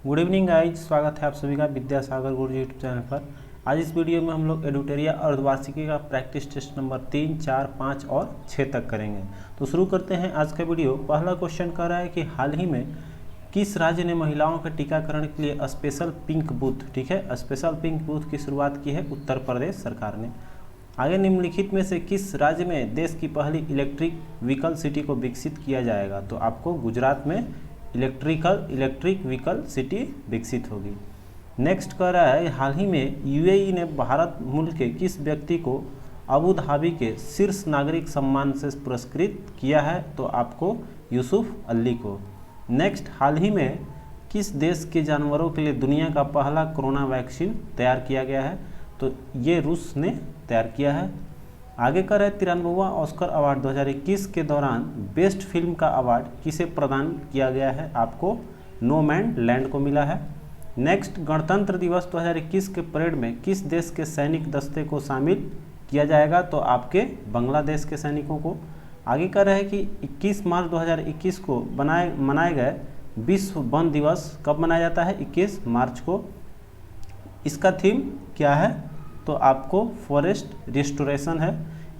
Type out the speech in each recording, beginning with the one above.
Good evening guys, स्वागत है आप सभी का विद्यासागर गुरु यूट्यूब चैनल पर। आज इस वीडियो में हम लोग एडुटेरिया अर्धवार्षिकी का प्रैक्टिस टेस्ट नंबर 3, 4, 5 और 6 तक करेंगे। तो शुरू करते हैं आज का वीडियो। पहला क्वेश्चन कह रहा है कि हाल ही में किस राज्य ने महिलाओं के टीकाकरण के लिए स्पेशल पिंक बूथ, ठीक है, स्पेशल पिंक बूथ की शुरुआत की है? उत्तर प्रदेश सरकार ने। आगे निम्नलिखित में से किस राज्य में देश की पहली इलेक्ट्रिक व्हीकल सिटी को विकसित किया जाएगा? तो आपको गुजरात में इलेक्ट्रिक व्हीकल सिटी विकसित होगी। नेक्स्ट कह रहा है हाल ही में यूएई ने भारत मूल के किस व्यक्ति को अबू धाबी के शीर्ष नागरिक सम्मान से पुरस्कृत किया है? तो आपको यूसुफ अली को। नेक्स्ट, हाल ही में किस देश के जानवरों के लिए दुनिया का पहला कोरोना वैक्सीन तैयार किया गया है? तो ये रूस ने तैयार किया है। आगे कर है 93वां ऑस्कर अवार्ड 2021 के दौरान बेस्ट फिल्म का अवार्ड किसे प्रदान किया गया है? आपको नोमैनलैंड को मिला है। नेक्स्ट, गणतंत्र दिवस 2021 के परेड में किस देश के सैनिक दस्ते को शामिल किया जाएगा? तो आपके बांग्लादेश के सैनिकों को। आगे कर रहे हैं कि 21 मार्च 2021 को मनाए गए विश्व वन दिवस कब मनाया जाता है? 21 मार्च को। इसका थीम क्या है? तो आपको फॉरेस्ट रिस्टोरेशन है,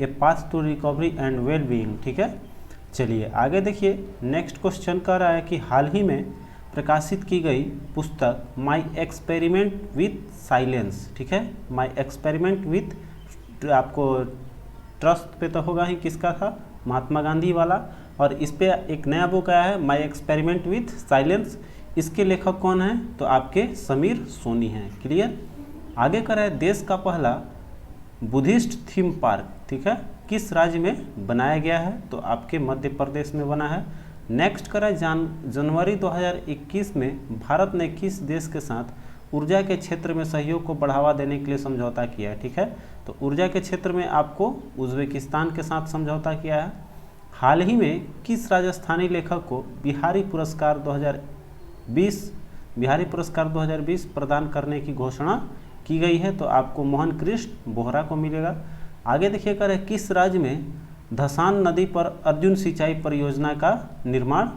a path to recovery and well being, ठीक है। चलिए आगे देखिए। नेक्स्ट क्वेश्चन कह रहा है कि हाल ही में प्रकाशित की गई पुस्तक माई एक्सपेरिमेंट विथ साइलेंस, ठीक है, माई एक्सपेरिमेंट विथ, आपको ट्रस्ट पे तो होगा ही, किसका था? महात्मा गांधी वाला। और इस पे एक नया बुक आया है माई एक्सपेरिमेंट विथ साइलेंस। इसके लेखक कौन है? तो आपके समीर सोनी हैं। क्लियर। आगे कर है देश का पहला बुद्धिस्ट थीम पार्क, ठीक है, किस राज्य में बनाया गया है? तो आपके मध्य प्रदेश में बना है। नेक्स्ट कर है जनवरी 2021 में भारत ने किस देश के साथ ऊर्जा के क्षेत्र में सहयोग को बढ़ावा देने के लिए समझौता किया है? ठीक है, तो ऊर्जा के क्षेत्र में आपको उज्बेकिस्तान के साथ समझौता किया है। हाल ही में किस राजस्थानी लेखक को बिहारी पुरस्कार 2020 प्रदान करने की घोषणा की गई है? तो आपको मोहन कृष्ण बोहरा को मिलेगा। आगे देखिए कर है किस राज्य में धसान नदी पर अर्जुन सिंचाई परियोजना का निर्माण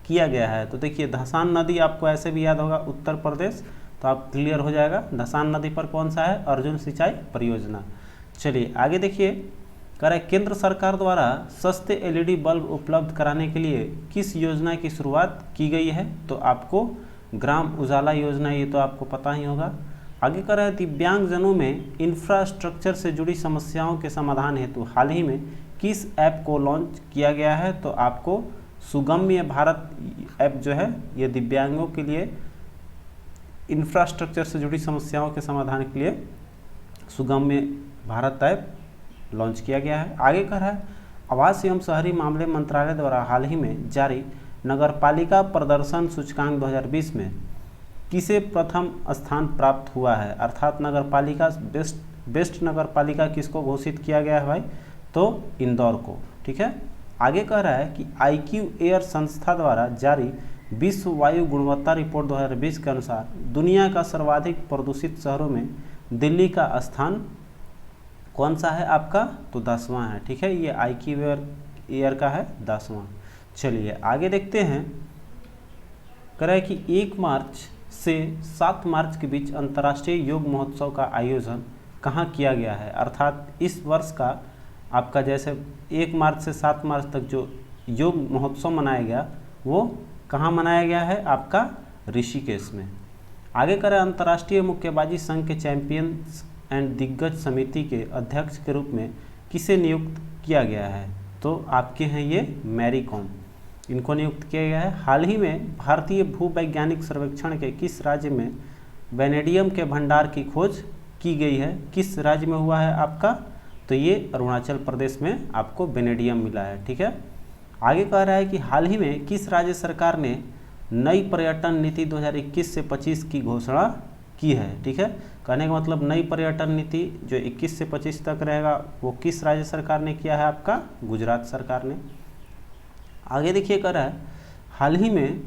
किया गया है? तो देखिए धसान नदी आपको ऐसे भी याद होगा, उत्तर प्रदेश, तो आप क्लियर हो जाएगा। धसान नदी पर कौन सा है? अर्जुन सिंचाई परियोजना। चलिए आगे देखिए कर है केंद्र सरकार द्वारा सस्ते एलईडी बल्ब उपलब्ध कराने के लिए किस योजना की शुरुआत की गई है? तो आपको ग्राम उजाला योजना, ये तो आपको पता ही होगा। आगे कर रहा है दिव्यांगजनों में इंफ्रास्ट्रक्चर से जुड़ी समस्याओं के समाधान हेतु हाल ही में किस ऐप को लॉन्च किया गया है? तो आपको सुगम्य भारत ऐप जो है, ये दिव्यांगों के लिए इंफ्रास्ट्रक्चर से जुड़ी समस्याओं के समाधान के लिए सुगम्य भारत ऐप लॉन्च किया गया है। आगे कर रहा है आवास एवं शहरी मामले मंत्रालय द्वारा हाल ही में जारी नगरपालिका प्रदर्शन सूचकांक 2020 में किसे प्रथम स्थान प्राप्त हुआ है? अर्थात नगरपालिका बेस्ट नगरपालिका किसको घोषित किया गया है भाई? तो इंदौर को, ठीक है। आगे कह रहा है कि IQ एयर संस्था द्वारा जारी विश्व वायु गुणवत्ता रिपोर्ट 2020 के अनुसार दुनिया का सर्वाधिक प्रदूषित शहरों में दिल्ली का स्थान कौन सा है आपका? तो 10वां है, ठीक है। ये IQ एयर का है 10वां। चलिए आगे देखते हैं। कह रहा है कि 1 मार्च से 7 मार्च के बीच अंतर्राष्ट्रीय योग महोत्सव का आयोजन कहाँ किया गया है? अर्थात इस वर्ष का आपका जैसे 1 मार्च से 7 मार्च तक जो योग महोत्सव मनाया गया वो कहाँ मनाया गया है? आपका ऋषिकेश में। आगे करें अंतर्राष्ट्रीय मुक्केबाजी संघ के चैंपियंस एंड दिग्गज समिति के अध्यक्ष के रूप में किसे नियुक्त किया गया है? तो आपके हैं ये मैरी कॉम, इनको नियुक्त किया गया है। हाल ही में भारतीय भूवैज्ञानिक सर्वेक्षण के किस राज्य में वेनेडियम के भंडार की खोज की गई है? किस राज्य में हुआ है आपका? तो ये अरुणाचल प्रदेश में आपको वेनेडियम मिला है, ठीक है। आगे कह रहा है कि हाल ही में किस राज्य सरकार ने नई पर्यटन नीति 2021 से 25 की घोषणा की है? ठीक है, कहने का मतलब नई पर्यटन नीति जो 21 से 25 तक रहेगा वो किस राज्य सरकार ने किया है? आपका गुजरात सरकार ने। आगे देखिए कर रहा है हाल ही में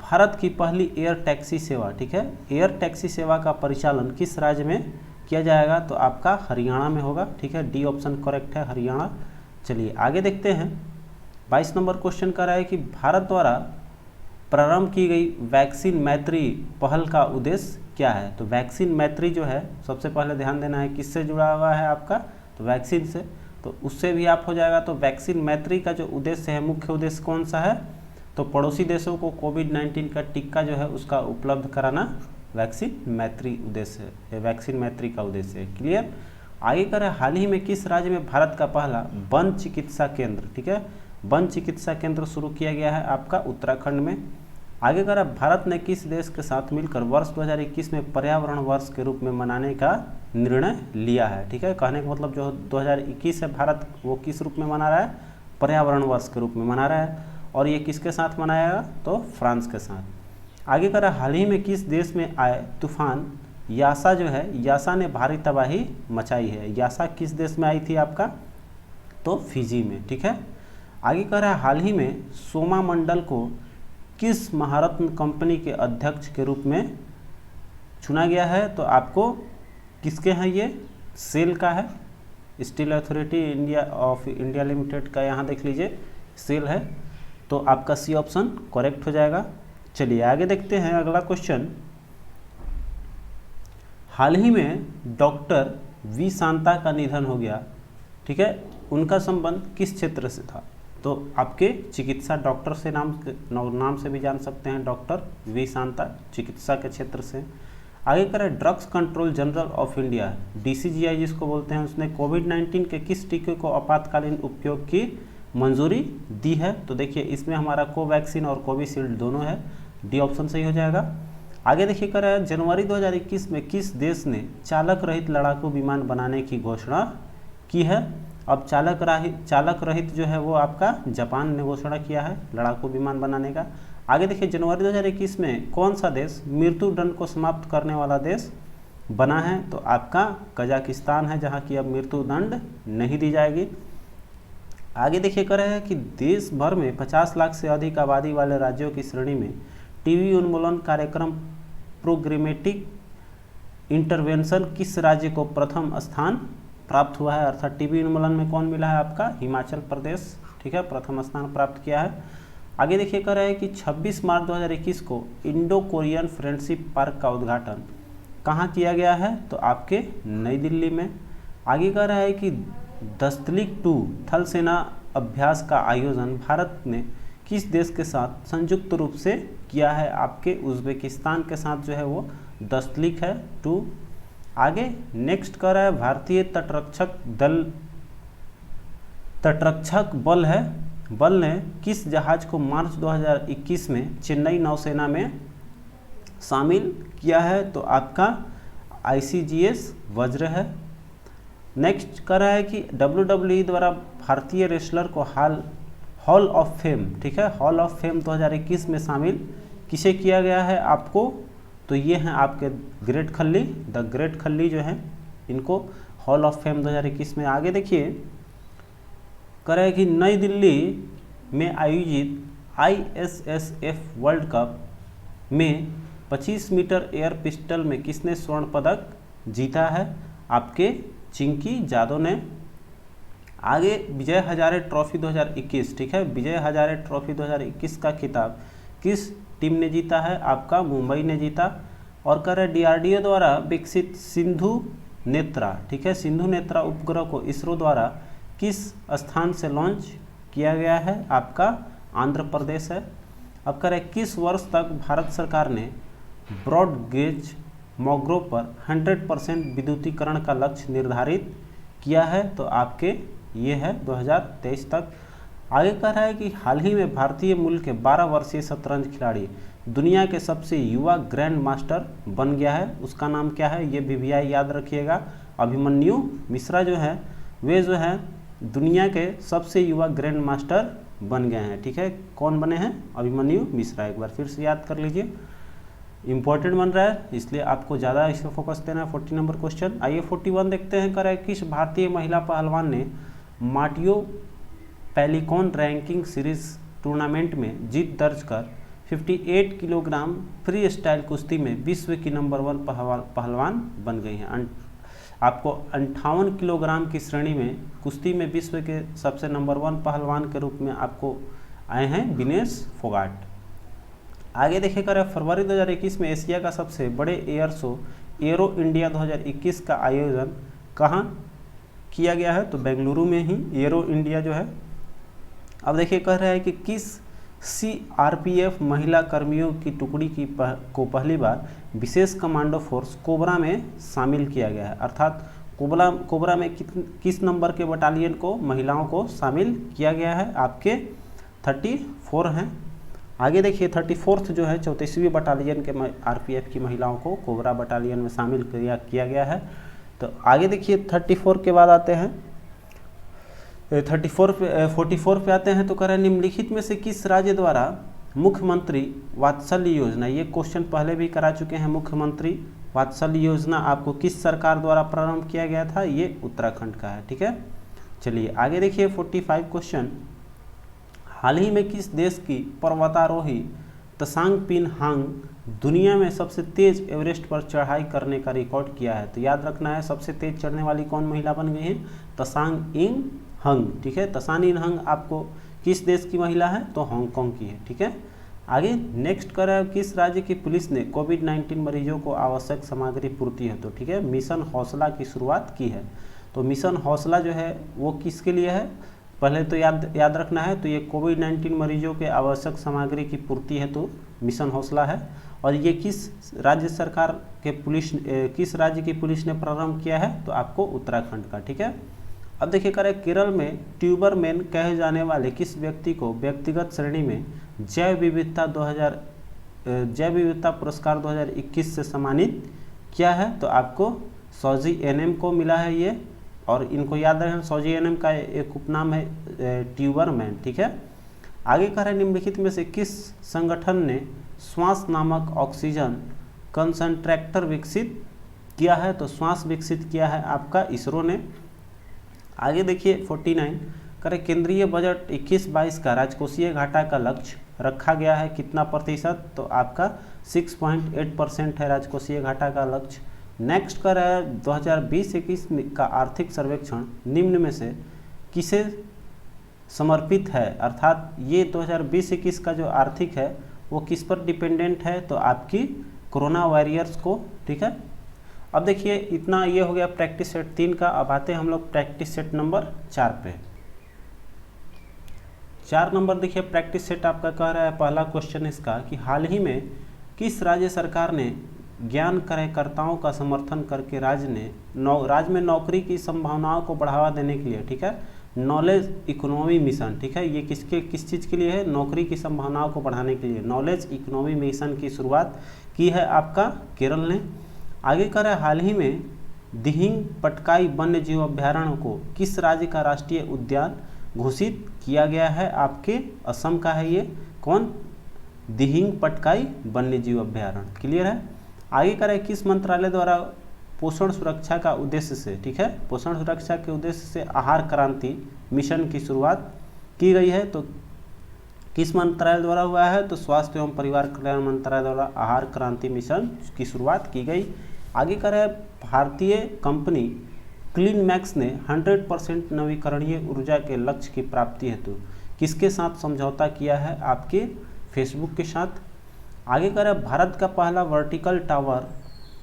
भारत की पहली एयर टैक्सी सेवा, ठीक है, एयर टैक्सी सेवा का परिचालन किस राज्य में किया जाएगा? तो आपका हरियाणा में होगा, ठीक है। डी ऑप्शन करेक्ट है, हरियाणा। चलिए आगे देखते हैं। 22 नंबर क्वेश्चन कर रहा है कि भारत द्वारा प्रारंभ की गई वैक्सीन मैत्री पहल का उद्देश्य क्या है? तो वैक्सीन मैत्री जो है सबसे पहले ध्यान देना है किससे जुड़ा हुआ है आपका, तो वैक्सीन से, तो उससे भी आप हो जाएगा। तो वैक्सीन मैत्री का जो उद्देश्य है, मुख्य उद्देश्य कौन सा है? तो पड़ोसी देशों को कोविड-19 का टीका जो है उसका उपलब्ध कराना वैक्सीन मैत्री उद्देश्य है, वैक्सीन मैत्री का उद्देश्य है। क्लियर? आगे कर हाल ही में किस राज्य में भारत का पहला वन चिकित्सा केंद्र, ठीक है, वन चिकित्सा केंद्र शुरू किया गया है आपका उत्तराखंड में। आगे कर भारत ने किस देश के साथ मिलकर वर्ष 2021 में पर्यावरण वर्ष के रूप में मनाने का निर्णय लिया है? ठीक है, कहने का मतलब जो 2021 है भारत वो किस रूप में मना रहा है? पर्यावरण वर्ष के रूप में मना रहा है। और ये किसके साथ मनाएगा? तो फ्रांस के साथ। आगे कर हाल ही में किस देश में आए तूफान यासा जो है, यासा ने भारी तबाही मचाई है? यासा किस देश में आई थी आपका? तो फिजी में। ठीक है, आगे कह रहा है हाल ही में सोमा मंडल को किस महारत्न कंपनी के अध्यक्ष के रूप में चुना गया है? तो आपको किसके हैं ये? सेल का है, steel authority India of India limited का, यहाँ देख लीजिए सेल है। तो आपका सी ऑप्शन करेक्ट हो जाएगा। चलिए आगे देखते हैं अगला क्वेश्चन। हाल ही में डॉक्टर वी शांता का निधन हो गया, ठीक है, उनका संबंध किस क्षेत्र से था? तो आपके चिकित्सा डॉक्टर से नाम से भी जान सकते हैं, डॉक्टर वी शांता, चिकित्सा के क्षेत्र से। आगे करें drugs control general of India, DCGI जिसको बोलते हैं, उसने कोविड-19 के किस टीके को आपातकालीन उपयोग की मंजूरी दी है? तो देखिए इसमें हमारा कोवैक्सीन और कोविशील्ड दोनों है, डी ऑप्शन सही हो जाएगा। आगे देखिए कर रहा है जनवरी 2021 में किस देश ने चालक रहित लड़ाकू विमान बनाने की घोषणा की है? अब चालक रहित जो है वो आपका जापान ने घोषणा किया है लड़ाकू विमान बनाने का। आगे देखिए जनवरी 2021 में कौन सा देश मृत्यु दंड को समाप्त करने वाला देश बना है? तो आपका कजाकिस्तान है, जहाँ की अब मृत्यु दंड नहीं दी जाएगी। आगे देखिए कर रहे हैं कि देश भर में 50 लाख से अधिक आबादी वाले राज्यों की श्रेणी में टीबी उन्मूलन कार्यक्रम प्रोग्रामेटिक इंटरवेंशन किस राज्य को प्रथम स्थान प्राप्त हुआ है? अर्थात टीबी उन्मूलन में कौन मिला है आपका? हिमाचल प्रदेश, ठीक है, प्रथम स्थान प्राप्त किया है। आगे देखिए कर रहे हैं कि 26 मार्च 2021 को इंडो कोरियन फ्रेंडशिप पार्क का उद्घाटन कहाँ किया गया है? तो आपके नई दिल्ली में। आगे कह रहा है कि दस्तलिक 2 थल सेना अभ्यास का आयोजन भारत ने किस देश के साथ संयुक्त रूप से किया है? आपके उज्बेकिस्तान के साथ जो है वो दस्तलिक है 2। आगे नेक्स्ट कर रहा है भारतीय तटरक्षक बल ने किस जहाज को मार्च 2021 में चेन्नई नौसेना में शामिल किया है? तो आपका ICGS वज्र है। नेक्स्ट कर रहा है कि WWE द्वारा भारतीय रेसलर को हॉल ऑफ फेम, ठीक है, हॉल ऑफ फेम 2021 में शामिल किसे किया गया है आपको? तो ये हैं आपके ग्रेट खल्ली, द ग्रेट खल्ली जो हैं, इनको हॉल ऑफ फेम 2021 में। आगे देखिए कह रहा है कि नई दिल्ली में आयोजित ISSF वर्ल्ड कप में 25 मीटर एयर पिस्टल में किसने स्वर्ण पदक जीता है? आपके चिंकी जादव ने। आगे विजय हजारे ट्रॉफी 2021, ठीक है, विजय हजारे ट्रॉफी 2021 का खिताब किस टीम ने जीता है? आपका मुंबई ने जीता। और कह रहे DRDO द्वारा विकसित सिंधु नेत्रा, ठीक है, सिंधु नेत्रा उपग्रह को इसरो द्वारा किस स्थान से लॉन्च किया गया है? आपका आंध्र प्रदेश है। अब कह रहे किस वर्ष तक भारत सरकार ने ब्रॉड गेज मोगरों पर 100% विद्युतीकरण का लक्ष्य निर्धारित किया है? तो आपके ये है 2023 तक। आगे कह रहा है कि हाल ही में भारतीय मूल के 12 वर्षीय शतरंज खिलाड़ी दुनिया के सबसे युवा ग्रैंड मास्टर बन गया है, उसका नाम क्या है? ये VVI याद रखिएगा। अभिमन्यु मिश्रा जो है वे जो है दुनिया के सबसे युवा ग्रैंड मास्टर बन गए हैं, ठीक है। कौन बने हैं? अभिमन्यु मिश्रा। एक बार फिर से याद कर लीजिए, इंपॉर्टेंट बन रहा है इसलिए आपको ज़्यादा इस पर फोकस देना है। 40 नंबर क्वेश्चन। आइए 41 देखते हैं। करे किस भारतीय महिला पहलवान ने माटियो पेलिकॉन रैंकिंग सीरीज टूर्नामेंट में जीत दर्ज कर 58 किलोग्राम फ्री स्टाइल कुश्ती में विश्व की नंबर 1 पहलवान बन गई हैं। आपको 58 किलोग्राम की श्रेणी में कुश्ती में विश्व के सबसे नंबर 1 पहलवान के रूप में आपको आए हैं विनेश फोगाट। आगे देखिए कर फरवरी 2021 में एशिया का सबसे बड़े एयर शो एरो इंडिया 2021 का आयोजन कहाँ किया गया है, तो बेंगलुरु में ही एरो इंडिया जो है। अब देखिए कह रहा है कि किस CRPF महिला कर्मियों की टुकड़ी को पहली बार विशेष कमांडो फोर्स कोबरा में शामिल किया गया है, अर्थात कोबरा में किस नंबर के बटालियन को महिलाओं को शामिल किया गया है, आपके 34 हैं। आगे देखिए 34th जो है 34वीं बटालियन के RPF की महिलाओं को कोबरा बटालियन में शामिल किया गया है। तो आगे देखिए 34 के बाद आते हैं 44 पे आते हैं। तो कह रहे हैं निम्नलिखित में से किस राज्य द्वारा मुख्यमंत्री वात्सल्य योजना, ये क्वेश्चन पहले भी करा चुके हैं, मुख्यमंत्री वात्सल्य योजना आपको किस सरकार द्वारा प्रारंभ किया गया था, ये उत्तराखंड का है। ठीक है, चलिए आगे देखिए 45 क्वेश्चन, हाल ही में किस देश की पर्वतारोही त्सांग पिनहांग दुनिया में सबसे तेज एवरेस्ट पर चढ़ाई करने का रिकॉर्ड किया है। तो याद रखना है सबसे तेज चढ़ने वाली कौन महिला बन गई है, त्सांग इंग हंग। ठीक है, त्सांग इंग हंग आपको किस देश की महिला है, तो हांगकांग की है। ठीक है, आगे नेक्स्ट कर है किस राज्य की पुलिस ने कोविड-19 मरीजों को आवश्यक सामग्री पूर्ति है, तो ठीक है मिशन हौसला की शुरुआत की है। तो मिशन हौसला जो है वो किसके लिए है, पहले तो याद रखना है। तो ये कोविड-19 मरीजों के आवश्यक सामग्री की पूर्ति है तो मिशन हौसला है। और ये किस राज्य सरकार के किस राज्य की पुलिस ने प्रारंभ किया है, तो आपको उत्तराखंड का। ठीक है, अब देखिए करें केरल में ट्यूबरमैन कहे जाने वाले किस व्यक्ति को व्यक्तिगत श्रेणी में जैव विविधता पुरस्कार 2021 से सम्मानित किया है, तो आपको सौजी एनएम को मिला है ये। और इनको याद रखें सौजी एनएम का एक उपनाम है ट्यूबरमैन। ठीक है, आगे कह रहे निम्नलिखित में से किस संगठन ने श्वास नामक ऑक्सीजन कंसंट्रेटर विकसित किया है, तो श्वास विकसित किया है आपका इसरो ने। आगे देखिए 49 करें केंद्रीय बजट 21-22 का राजकोषीय घाटा का लक्ष्य रखा गया है कितना प्रतिशत, तो आपका 6.8% है राजकोषीय घाटा का लक्ष्य। नेक्स्ट कर है 2020-21 का आर्थिक सर्वेक्षण निम्न में से किसे समर्पित है, अर्थात ये 2020-21 का जो आर्थिक है वो किस पर डिपेंडेंट है, तो आपकी कोरोना वॉरियर्स को। ठीक है, अब देखिए इतना ये हो गया प्रैक्टिस सेट 3 का। अब आते हैं हम लोग प्रैक्टिस सेट नंबर 4 पे। 4 नंबर देखिए प्रैक्टिस सेट आपका कह रहा है, पहला क्वेश्चन इसका कि हाल ही में किस राज्य सरकार ने ज्ञान कार्यकर्ताओं का समर्थन करके राज्य में नौकरी की संभावनाओं को बढ़ावा देने के लिए, ठीक है, नॉलेज इकोनॉमी मिशन। ठीक है, ये किस चीज़ के लिए है, नौकरी की संभावनाओं को बढ़ाने के लिए नॉलेज इकोनॉमी मिशन की शुरुआत की है आपका केरल ने। आगे कर है हाल ही में दिहिंग पटकाई वन्य जीव अभ्यारण्य को किस राज्य का राष्ट्रीय उद्यान घोषित किया गया है, आपके असम का है ये। कौन, दिहिंग पटकाई वन्य जीव अभ्यारण्य। क्लियर है। आगे कर है किस मंत्रालय द्वारा पोषण सुरक्षा का उद्देश्य से, ठीक है, पोषण सुरक्षा के उद्देश्य से आहार क्रांति मिशन की शुरुआत की गई है, तो किस मंत्रालय द्वारा हुआ है, तो स्वास्थ्य एवं परिवार कल्याण मंत्रालय द्वारा आहार क्रांति मिशन की शुरुआत की गई। आगे कर है भारतीय कंपनी क्लीन मैक्स ने 100% नवीकरणीय ऊर्जा के लक्ष्य की प्राप्ति हेतु किसके साथ समझौता किया है, आपके फेसबुक के साथ। आगे कर है भारत का पहला वर्टिकल टावर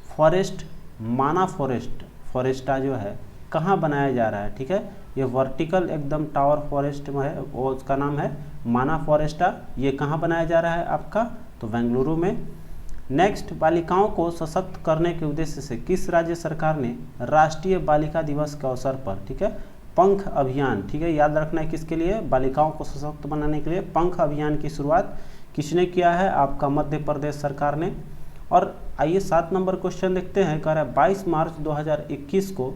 फॉरेस्ट माना फॉरेस्टा जो है कहाँ बनाया जा रहा है, ठीक है, ये वर्टिकल एकदम टावर फॉरेस्ट में है, वो उसका नाम है माना फॉरेस्टा। ये कहाँ बनाया जा रहा है आपका, तो बेंगलुरु में। नेक्स्ट, बालिकाओं को सशक्त करने के उद्देश्य से किस राज्य सरकार ने राष्ट्रीय बालिका दिवस के अवसर पर, ठीक है, पंख अभियान, ठीक है, याद रखना है किसके लिए, बालिकाओं को सशक्त बनाने के लिए पंख अभियान की शुरुआत किसने किया है, आपका मध्य प्रदेश सरकार ने। और आइए 7 नंबर क्वेश्चन देखते हैं, कह रहा है 22 मार्च 2021 को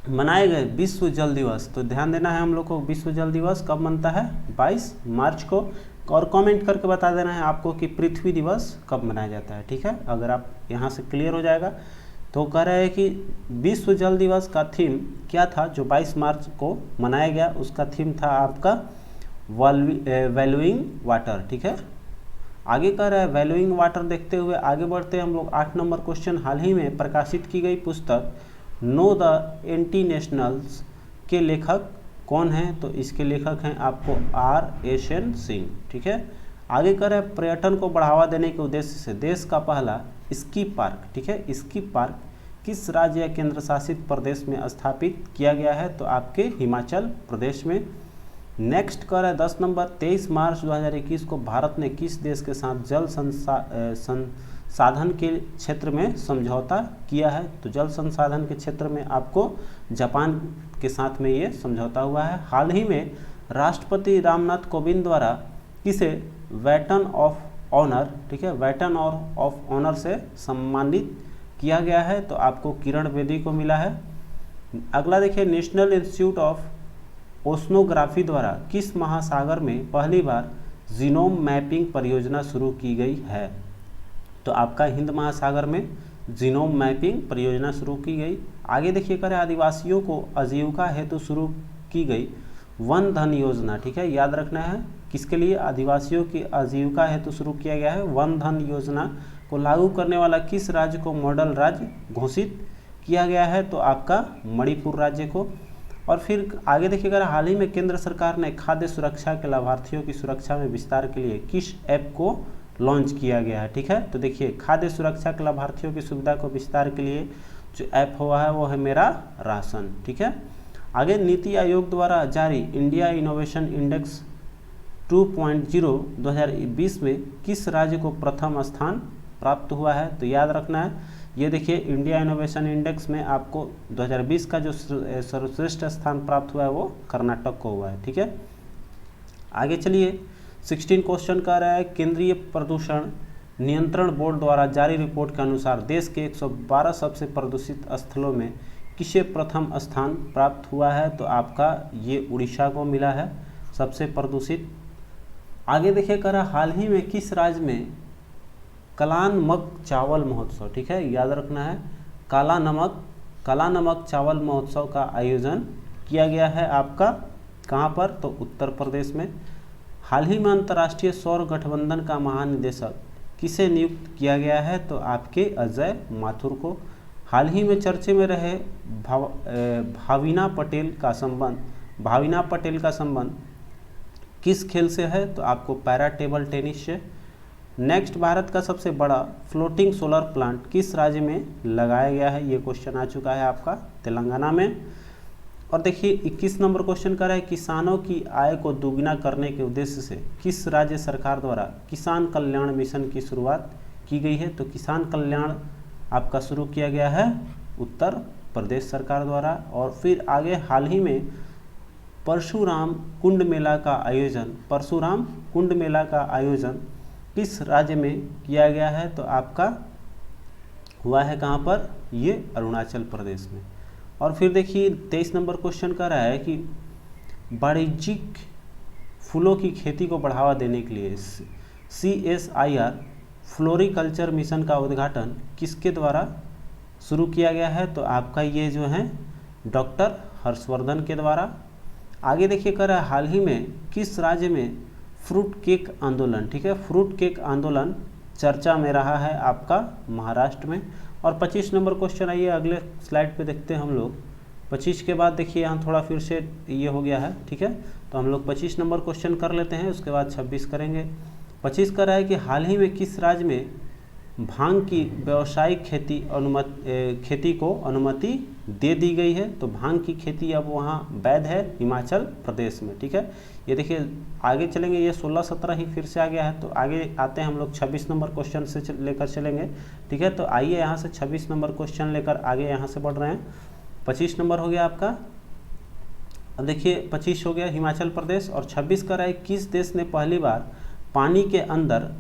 मनाए गए विश्व जल दिवस। तो ध्यान देना है हम लोग को, विश्व जल दिवस कब मनता है, 22 मार्च को। और कमेंट करके बता देना है आपको कि पृथ्वी दिवस कब मनाया जाता है, ठीक है, अगर आप यहाँ से क्लियर हो जाएगा। तो कह रहा है कि विश्व जल दिवस का थीम क्या था जो 22 मार्च को मनाया गया, उसका थीम था आपका वैल्यूइंग वाटर, ठीक है। आगे कह रहा है वैल्यूइंग वाटर देखते हुए आगे बढ़ते हैं हम लोग 8 नंबर क्वेश्चन, हाल ही में प्रकाशित की गई पुस्तक नो द एंटी नेशनल्स के लेखक कौन हैं, तो इसके लेखक हैं आपको R.S.N. सिंह, ठीक है। आगे कर है पर्यटन को बढ़ावा देने के उद्देश्य से देश का पहला स्की पार्क, ठीक है, स्की पार्क किस राज्य या केंद्र शासित प्रदेश में स्थापित किया गया है? तो आपके हिमाचल प्रदेश में। नेक्स्ट कर है 10 नंबर, 23 मार्च 2021 को भारत ने किस देश के साथ जल संसाधन के क्षेत्र में समझौता किया है? तो जल संसाधन के क्षेत्र में आपको जापान के साथ में ये समझौता हुआ है। हाल ही में राष्ट्रपति रामनाथ कोविंद द्वारा किसे बैटन ऑफ ऑनर, ठीक है, बैटन ऑफ ऑनर से सम्मानित किया गया है? तो आपको किरण बेदी को मिला है। अगला देखिए, नेशनल इंस्टीट्यूट ऑफ ओशनोग्राफी द्वारा किस महासागर में पहली बार जीनोम मैपिंग परियोजना शुरू की गई है? तो आपका हिंद महासागर में जीनोम मैपिंग परियोजना शुरू की गई। आगे देखिए कर आदिवासियों को आजीविका हेतु शुरू की गई वन धन योजना, ठीक है, याद रखना है किसके लिए? आदिवासियों की आजीविका हेतु शुरू किया गया है। वन धन योजना को लागू करने वाला किस राज्य को मॉडल राज्य घोषित किया गया है? तो आपका मणिपुर राज्य को। और फिर आगे देखिएगा, हाल ही में केंद्र सरकार ने खाद्य सुरक्षा के लाभार्थियों की सुरक्षा में विस्तार के लिए किस ऐप को लॉन्च किया गया है? ठीक है, तो देखिए खाद्य सुरक्षा के लाभार्थियों की सुविधा को विस्तार के लिए जो ऐप हुआ है वो है मेरा राशन, ठीक है। आगे नीति आयोग द्वारा जारी इंडिया इनोवेशन इंडेक्स 2.0 2020 में किस राज्य को प्रथम स्थान प्राप्त हुआ है? तो याद रखना है, ये देखिए इंडिया इनोवेशन इंडेक्स में आपको 2020 का जो सर्वश्रेष्ठ स्थान प्राप्त हुआ है वो कर्नाटक को हुआ है, ठीक है। आगे चलिए 16 क्वेश्चन का रहा है, केंद्रीय प्रदूषण नियंत्रण बोर्ड द्वारा जारी रिपोर्ट के अनुसार देश के 112 सबसे प्रदूषित स्थलों में किसे प्रथम स्थान प्राप्त हुआ है? तो आपका ये उड़ीसा को मिला है सबसे प्रदूषित। आगे देखिए कर हाल ही में किस राज्य में कालानमक चावल महोत्सव, ठीक है, याद रखना है, काला नमक चावल महोत्सव का आयोजन किया गया है आपका कहाँ पर? तो उत्तर प्रदेश में। हाल ही में अंतर्राष्ट्रीय सौर गठबंधन का महानिदेशक किसे नियुक्त किया गया है? तो आपके अजय माथुर को। हाल ही में चर्चे में रहे भाविना पटेल का संबंध किस खेल से है? तो आपको पैरा टेबल टेनिस से। नेक्स्ट, भारत का सबसे बड़ा फ्लोटिंग सोलर प्लांट किस राज्य में लगाया गया है? ये क्वेश्चन आ चुका है आपका तेलंगाना में। और देखिए 21 नंबर क्वेश्चन कर रहा है, किसानों की आय को दोगुना करने के उद्देश्य से किस राज्य सरकार द्वारा किसान कल्याण मिशन की शुरुआत की गई है? तो किसान कल्याण आपका शुरू किया गया है उत्तर प्रदेश सरकार द्वारा। और फिर आगे हाल ही में परशुराम कुंड मेला का आयोजन किस राज्य में किया गया है? तो आपका हुआ है कहाँ पर? ये अरुणाचल प्रदेश में। और फिर देखिए 23 नंबर क्वेश्चन का रहा है कि वाणिज्यिक फूलों की खेती को बढ़ावा देने के लिए CSIR फ्लोरिकल्चर मिशन का उद्घाटन किसके द्वारा शुरू किया गया है? तो आपका ये जो है डॉक्टर हर्षवर्धन के द्वारा। आगे देखिए कर रहा है, हाल ही में किस राज्य में फ्रूट केक आंदोलन, ठीक है, फ्रूट केक आंदोलन चर्चा में रहा है? आपका महाराष्ट्र में। और 25 नंबर क्वेश्चन आइए अगले स्लाइड पे देखते हैं हम लोग। 25 के बाद देखिए यहाँ थोड़ा फिर से ये हो गया है, ठीक है, तो हम लोग 25 नंबर क्वेश्चन कर लेते हैं, उसके बाद 26 करेंगे। 25 का रहा है कि हाल ही में किस राज्य में भांग की व्यावसायिक खेती को अनुमति दे दी गई है? तो भांग की खेती अब वहाँ वैध है हिमाचल प्रदेश में, ठीक है। ये देखिए आगे चलेंगे, ये 16-17 ही फिर से आ गया है, तो आगे आते हैं हम लोग 26 नंबर क्वेश्चन से लेकर चलेंगे, ठीक है। तो आइए यहाँ से 26 नंबर क्वेश्चन लेकर आगे यहाँ से बढ़ रहे हैं। 25 नंबर हो गया आपका, अब देखिए 25 हो गया हिमाचल प्रदेश। और 26 का रहा है, किस देश ने पहली बार पानी के अंदर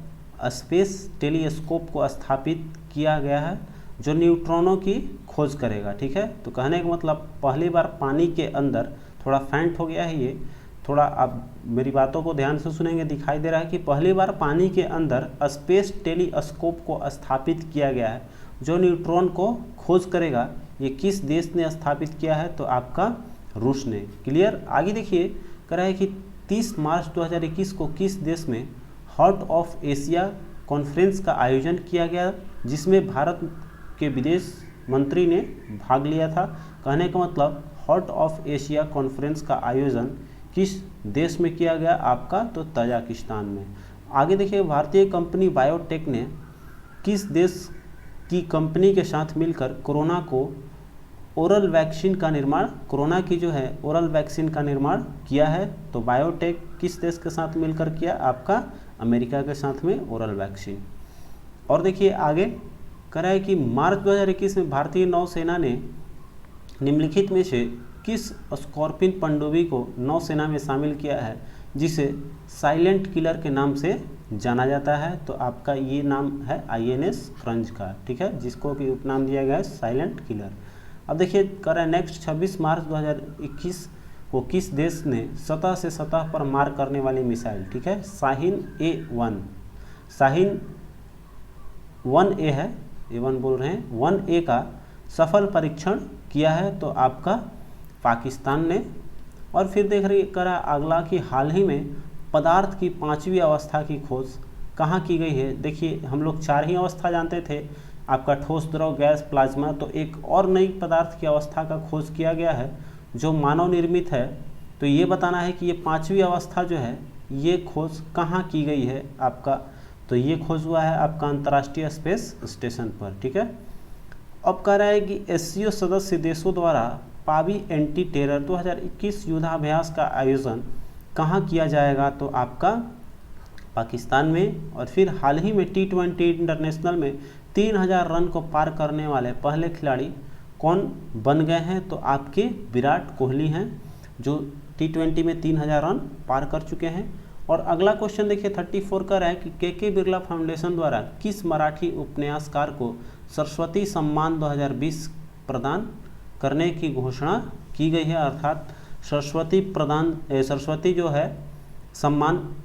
स्पेस टेलीस्कोप को स्थापित किया गया है जो न्यूट्रॉनों की खोज करेगा, ठीक है। तो कहने का मतलब पहली बार पानी के अंदर, थोड़ा फेंट हो गया है ये, थोड़ा आप मेरी बातों को ध्यान से सुनेंगे, दिखाई दे रहा है कि पहली बार पानी के अंदर स्पेस टेलीस्कोप को स्थापित किया गया है जो न्यूट्रॉन को खोज करेगा। ये किस देश ने स्थापित किया है? तो आपका रूस ने। क्लियर। आगे देखिए कह रहा है कि 30 मार्च 2021 को किस देश में हार्ट ऑफ एशिया कॉन्फ्रेंस का आयोजन किया गया जिसमें भारत के विदेश मंत्री ने भाग लिया था? कहने का मतलब हार्ट ऑफ एशिया कॉन्फ्रेंस का आयोजन किस देश में किया गया? आपका तो तजाकिस्तान में। आगे देखिए, भारतीय कंपनी बायोटेक ने किस देश की कंपनी के साथ मिलकर कोरोना की जो है ओरल वैक्सीन का निर्माण किया है? तो बायोटेक किस देश के साथ मिलकर किया? आपका अमेरिका के साथ में ओरल वैक्सीन। और देखिए आगे कह रहा है कि मार्च 2021 में भारतीय नौसेना ने निम्नलिखित में से किस स्कॉर्पिन पनडुब्बी को नौसेना में शामिल किया है जिसे साइलेंट किलर के नाम से जाना जाता है? तो आपका ये नाम है INS क्रंच का, ठीक है, जिसको कि उपनाम दिया गया है साइलेंट किलर। अब देखिए कर रहा है नेक्स्ट 26 मार्च 2021 को किस देश ने सतह से सतह पर मार करने वाली मिसाइल, ठीक है, शाहीन 1A है, A1 बोल रहे हैं, 1A का सफल परीक्षण किया है? तो आपका पाकिस्तान ने। और फिर देख रही करा अगला कि हाल ही में पदार्थ की 5वीं अवस्था की खोज कहाँ की गई है? देखिए हम लोग 4 ही अवस्था जानते थे, आपका ठोस, द्रव, गैस, प्लाज्मा। तो एक और नई पदार्थ की अवस्था का खोज किया गया है जो मानव निर्मित है। तो ये बताना है कि ये 5वीं अवस्था जो है ये खोज कहाँ की गई है आपका? तो ये खोज हुआ है आपका अंतर्राष्ट्रीय स्पेस स्टेशन पर, ठीक है। अब कह रहा है कि SCO सदस्य देशों द्वारा पावी एंटी टेरर 2021 युद्धाभ्यास का आयोजन कहाँ किया जाएगा? तो आपका पाकिस्तान में। और फिर हाल ही में T20 इंटरनेशनल में 3000 रन को पार करने वाले पहले खिलाड़ी कौन बन गए हैं? तो आपके विराट कोहली हैं जो T20 में 3000 रन पार कर चुके हैं। और अगला क्वेश्चन देखिए 34 का है कि KK बिरला फाउंडेशन द्वारा किस मराठी उपन्यासकार को सरस्वती सम्मान 2020 प्रदान करने की घोषणा की गई है? अर्थात सरस्वती जो है सम्मान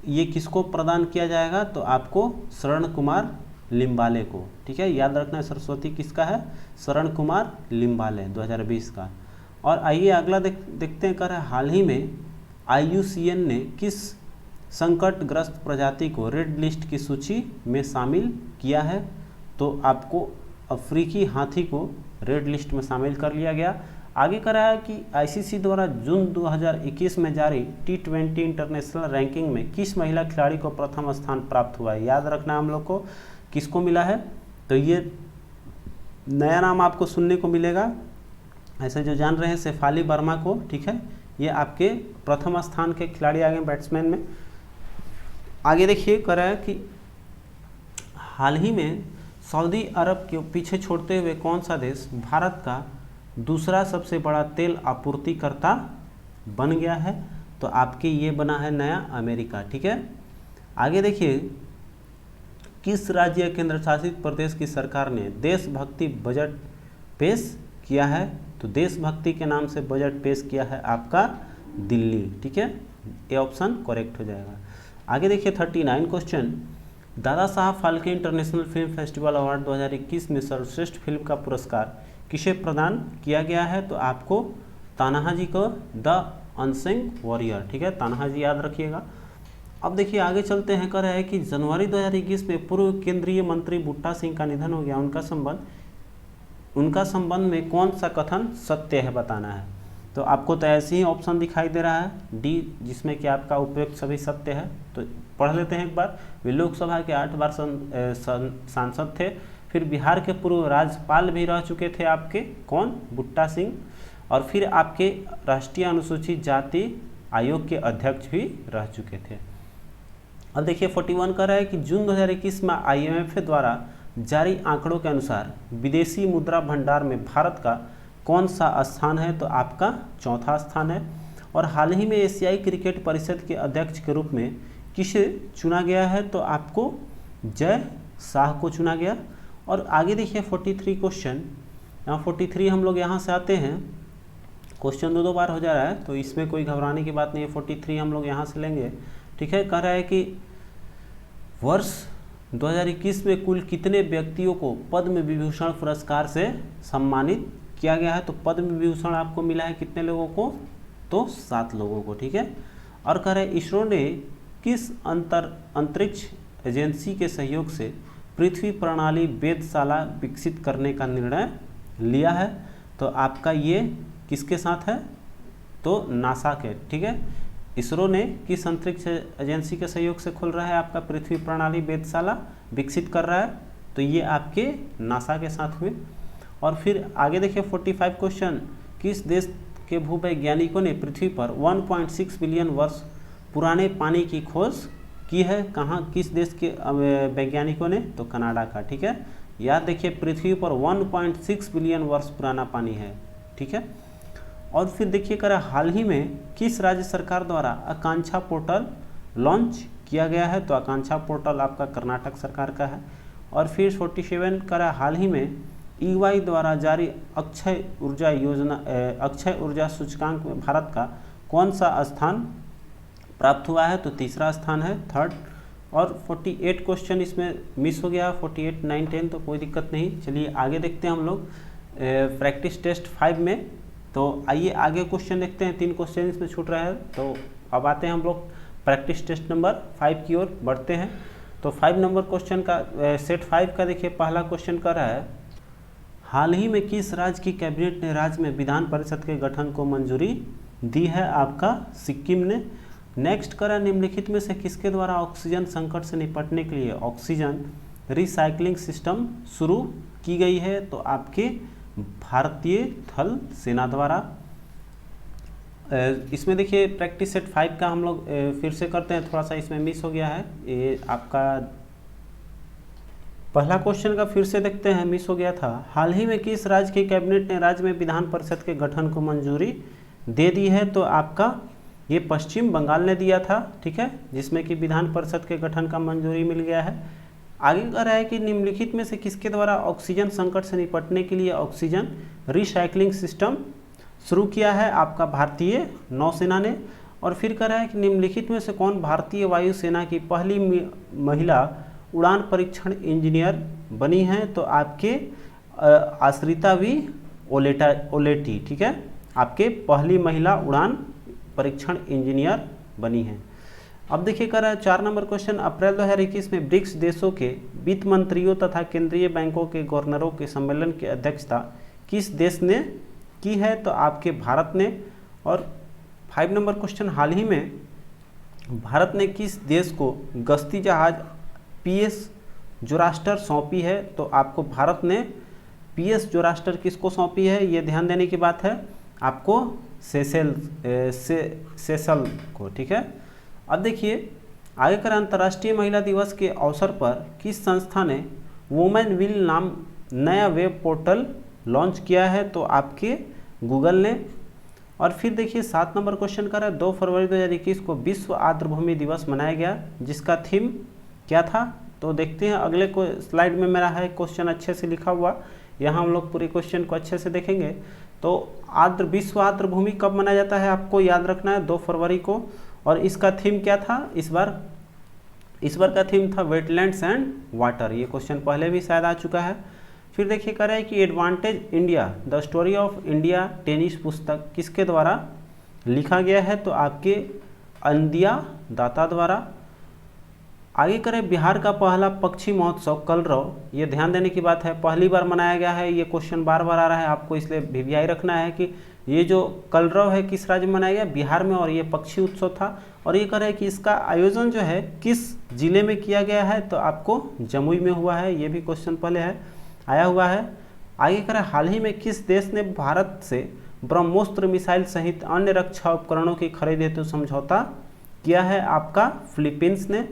ये किसको प्रदान किया जाएगा? तो आपको शरण कुमार लिम्बाले को, ठीक है, याद रखना है सरस्वती किसका है? शरण कुमार लिम्बाले 2020 का। और आइए अगला देखते हैं कर हाल ही में IUCN ने किस संकटग्रस्त प्रजाति को रेड लिस्ट की सूची में शामिल किया है? तो आपको अफ्रीकी हाथी को रेड लिस्ट में शामिल कर लिया गया। आगे कह रहा है कि ICC द्वारा जून 2021 में जारी T20 इंटरनेशनल रैंकिंग में किस महिला खिलाड़ी को प्रथम स्थान प्राप्त हुआ है? याद रखना हम लोग को किसको मिला है? तो ये नया नाम आपको सुनने को मिलेगा, ऐसे जो जान रहे हैं शेफाली वर्मा को, ठीक है, ये आपके प्रथम स्थान के खिलाड़ी आ गए बैट्समैन में। आगे देखिए कह रहा है कि हाल ही में सऊदी अरब के पीछे छोड़ते हुए कौन सा देश भारत का दूसरा सबसे बड़ा तेल आपूर्तिकर्ता बन गया है? तो आपके ये बना है नया अमेरिका, ठीक है। आगे देखिए किस राज्य केंद्र शासित प्रदेश की सरकार ने देशभक्ति बजट पेश किया है? तो देशभक्ति के नाम से बजट पेश किया है आपका दिल्ली, ठीक है, ये ऑप्शन करेक्ट हो जाएगा। आगे देखिए 39 question, Dada Saheb Phalke international film festival award 2021 में सर्वश्रेष्ठ फिल्म का पुरस्कार किसे प्रदान किया गया है? तो आपको तानाजी को द अनसंग वॉरियर, ठीक है, तानाजी याद रखिएगा। अब देखिए आगे चलते हैं, कह रहा है कि जनवरी 2021 में पूर्व केंद्रीय मंत्री बूटा सिंह का निधन हो गया, उनका संबंध में कौन सा कथन सत्य है बताना है? तो आपको तो ऐसे ही ऑप्शन दिखाई दे रहा है डी, जिसमें कि आपका उपयुक्त सभी सत्य है। तो पढ़ लेते हैं एक बार। वे लोकसभा के 8 बार सांसद थे, फिर बिहार के पूर्व राज्यपाल भी रह चुके थे आपके, कौन? बूटा सिंह। और फिर आपके राष्ट्रीय अनुसूचित जाति आयोग के अध्यक्ष भी रह चुके थे। अब देखिए 41 कर रहा है कि जून 2021 में IMF द्वारा जारी आंकड़ों के अनुसार विदेशी मुद्रा भंडार में भारत का कौन सा स्थान है? तो आपका चौथा स्थान है। और हाल ही में एशियाई क्रिकेट परिषद के अध्यक्ष के रूप में किसे चुना गया है? तो आपको जय शाह को चुना गया। और आगे देखिए 43 क्वेश्चन, यहाँ 43 हम लोग यहाँ से आते हैं, क्वेश्चन दो बार हो जा रहा है तो इसमें कोई घबराने की बात नहीं है। 43 हम लोग यहाँ से लेंगे, ठीक है। कह रहा है कि वर्ष 2021 में कुल कितने व्यक्तियों को पद्म विभूषण पुरस्कार से सम्मानित किया गया है? तो पद्म विभूषण आपको मिला है कितने लोगों को? तो 7 लोगों को, ठीक है। और कह रहे हैं इसरो ने किस अंतरिक्ष एजेंसी के सहयोग से पृथ्वी प्रणाली वेधशाला विकसित करने का निर्णय लिया है? तो आपका ये किसके साथ है? तो नासा के, ठीक है। इसरो ने किस अंतरिक्ष एजेंसी के सहयोग से खोल रहा है आपका पृथ्वी प्रणाली वेधशाला विकसित कर रहा है, तो ये आपके नासा के साथ हुए। और फिर आगे देखिए 45 क्वेश्चन, किस देश के भूवैज्ञानिकों ने पृथ्वी पर 1.6 बिलियन वर्ष पुराने पानी की खोज की है, कहाँ किस देश के वैज्ञानिकों ने, तो कनाडा का। ठीक है, याद देखिए पृथ्वी पर 1.6 बिलियन वर्ष पुराना पानी है। ठीक है, और फिर देखिए कर हाल ही में किस राज्य सरकार द्वारा आकांक्षा पोर्टल लॉन्च किया गया है, तो आकांक्षा पोर्टल आपका कर्नाटक सरकार का है। और फिर 47 कर हाल ही में EY द्वारा जारी अक्षय ऊर्जा योजना अक्षय ऊर्जा सूचकांक में भारत का कौन सा स्थान प्राप्त हुआ है, तो तीसरा स्थान है, थर्ड। और 48 क्वेश्चन इसमें मिस हो गया, 48, 9, 10, तो कोई दिक्कत नहीं। चलिए आगे देखते हैं हम लोग प्रैक्टिस टेस्ट 5 में। तो आइए आगे क्वेश्चन देखते हैं, 3 क्वेश्चन इसमें छूट रहा है। तो अब आते हैं हम लोग प्रैक्टिस टेस्ट नंबर 5 की ओर बढ़ते हैं। तो 5 नंबर क्वेश्चन का सेट 5 का देखिए पहला क्वेश्चन कर रहा है, हाल ही में किस राज्य की कैबिनेट ने राज्य में विधान परिषद के गठन को मंजूरी दी है, आपका सिक्किम ने। नेक्स्ट करा, निम्नलिखित में से किसके द्वारा ऑक्सीजन संकट से निपटने के लिए ऑक्सीजन रिसाइकलिंग सिस्टम शुरू की गई है, तो आपके भारतीय थल सेना द्वारा। इसमें देखिए प्रैक्टिस सेट 5 का हम लोग फिर से करते हैं, थोड़ा सा इसमें मिस हो गया है, ये आपका पहला क्वेश्चन का फिर से देखते हैं, मिस हो गया था। हाल ही में किस राज्य की कैबिनेट ने राज्य में विधान परिषद के गठन को मंजूरी दे दी है, तो आपका ये पश्चिम बंगाल ने दिया था। ठीक है, जिसमें कि विधान परिषद के गठन का मंजूरी मिल गया है। आगे कह रहा है कि निम्नलिखित में से किसके द्वारा ऑक्सीजन संकट से निपटने के लिए ऑक्सीजन रिसाइकलिंग सिस्टम शुरू किया है, आपका भारतीय नौसेना ने। और फिर कह रहा है कि निम्नलिखित में से कौन भारतीय वायुसेना की पहली महिला उड़ान परीक्षण इंजीनियर बनी है, तो आपके आश्रिता वी ओलेटी। ठीक है, आपके पहली महिला उड़ान परीक्षण इंजीनियर बनी है। अब देखिए कर 4 नंबर क्वेश्चन, अप्रैल 2021 में ब्रिक्स देशों के वित्त मंत्रियों तथा केंद्रीय बैंकों के गवर्नरों के सम्मेलन की अध्यक्षता किस देश ने की है, तो आपके भारत ने। और 5 नंबर क्वेश्चन, हाल ही में भारत ने किस देश को गश्ती जहाज PS जोरास्टर सौंपी है, तो आपको भारत ने PS जोरास्टर किसको सौंपी है, ये ध्यान देने की बात है, आपको सेशल को। ठीक है, अब देखिए आगे कर, अंतर्राष्ट्रीय महिला दिवस के अवसर पर किस संस्था ने वुमेन विल नाम नया वेब पोर्टल लॉन्च किया है, तो आपके गूगल ने। और फिर देखिए 7 नंबर क्वेश्चन कर रहा है, 2 फरवरी 2021 को विश्व आर्द्रभूमि दिवस मनाया गया, जिसका थीम क्या था, तो देखते हैं अगले को स्लाइड में मेरा है क्वेश्चन अच्छे से लिखा हुआ, यहाँ हम लोग पूरे क्वेश्चन को अच्छे से देखेंगे। तो विश्व आर्द्रभूमि कब मनाया जाता है, आपको याद रखना है 2 फरवरी को। और इसका थीम क्या था, इस बार का थीम था वेटलैंड्स एंड वाटर, ये क्वेश्चन पहले भी शायद आ चुका है। फिर देखिए कह रहा है कि advantage India the story of India tennis पुस्तक किसके द्वारा लिखा गया है, तो आपके अंदिया दाता द्वारा। आगे करें, बिहार का पहला पक्षी महोत्सव कलरव, ये ध्यान देने की बात है, पहली बार मनाया गया है, ये क्वेश्चन बार बार आ रहा है आपको, इसलिए भिवियाई रखना है कि ये जो कलरव है किस राज्य में मनाया गया, बिहार में, और ये पक्षी उत्सव था। और ये कह रहे हैं कि इसका आयोजन जो है किस जिले में किया गया है, तो आपको जमुई में हुआ है, ये भी क्वेश्चन पहले है आया हुआ है। आगे कह रहे हैं, हाल ही में किस देश ने भारत से ब्रह्मोस्त्र मिसाइल सहित अन्य रक्षा उपकरणों की खरीद हेतु समझौता किया है, आपका फिलीपींस ने।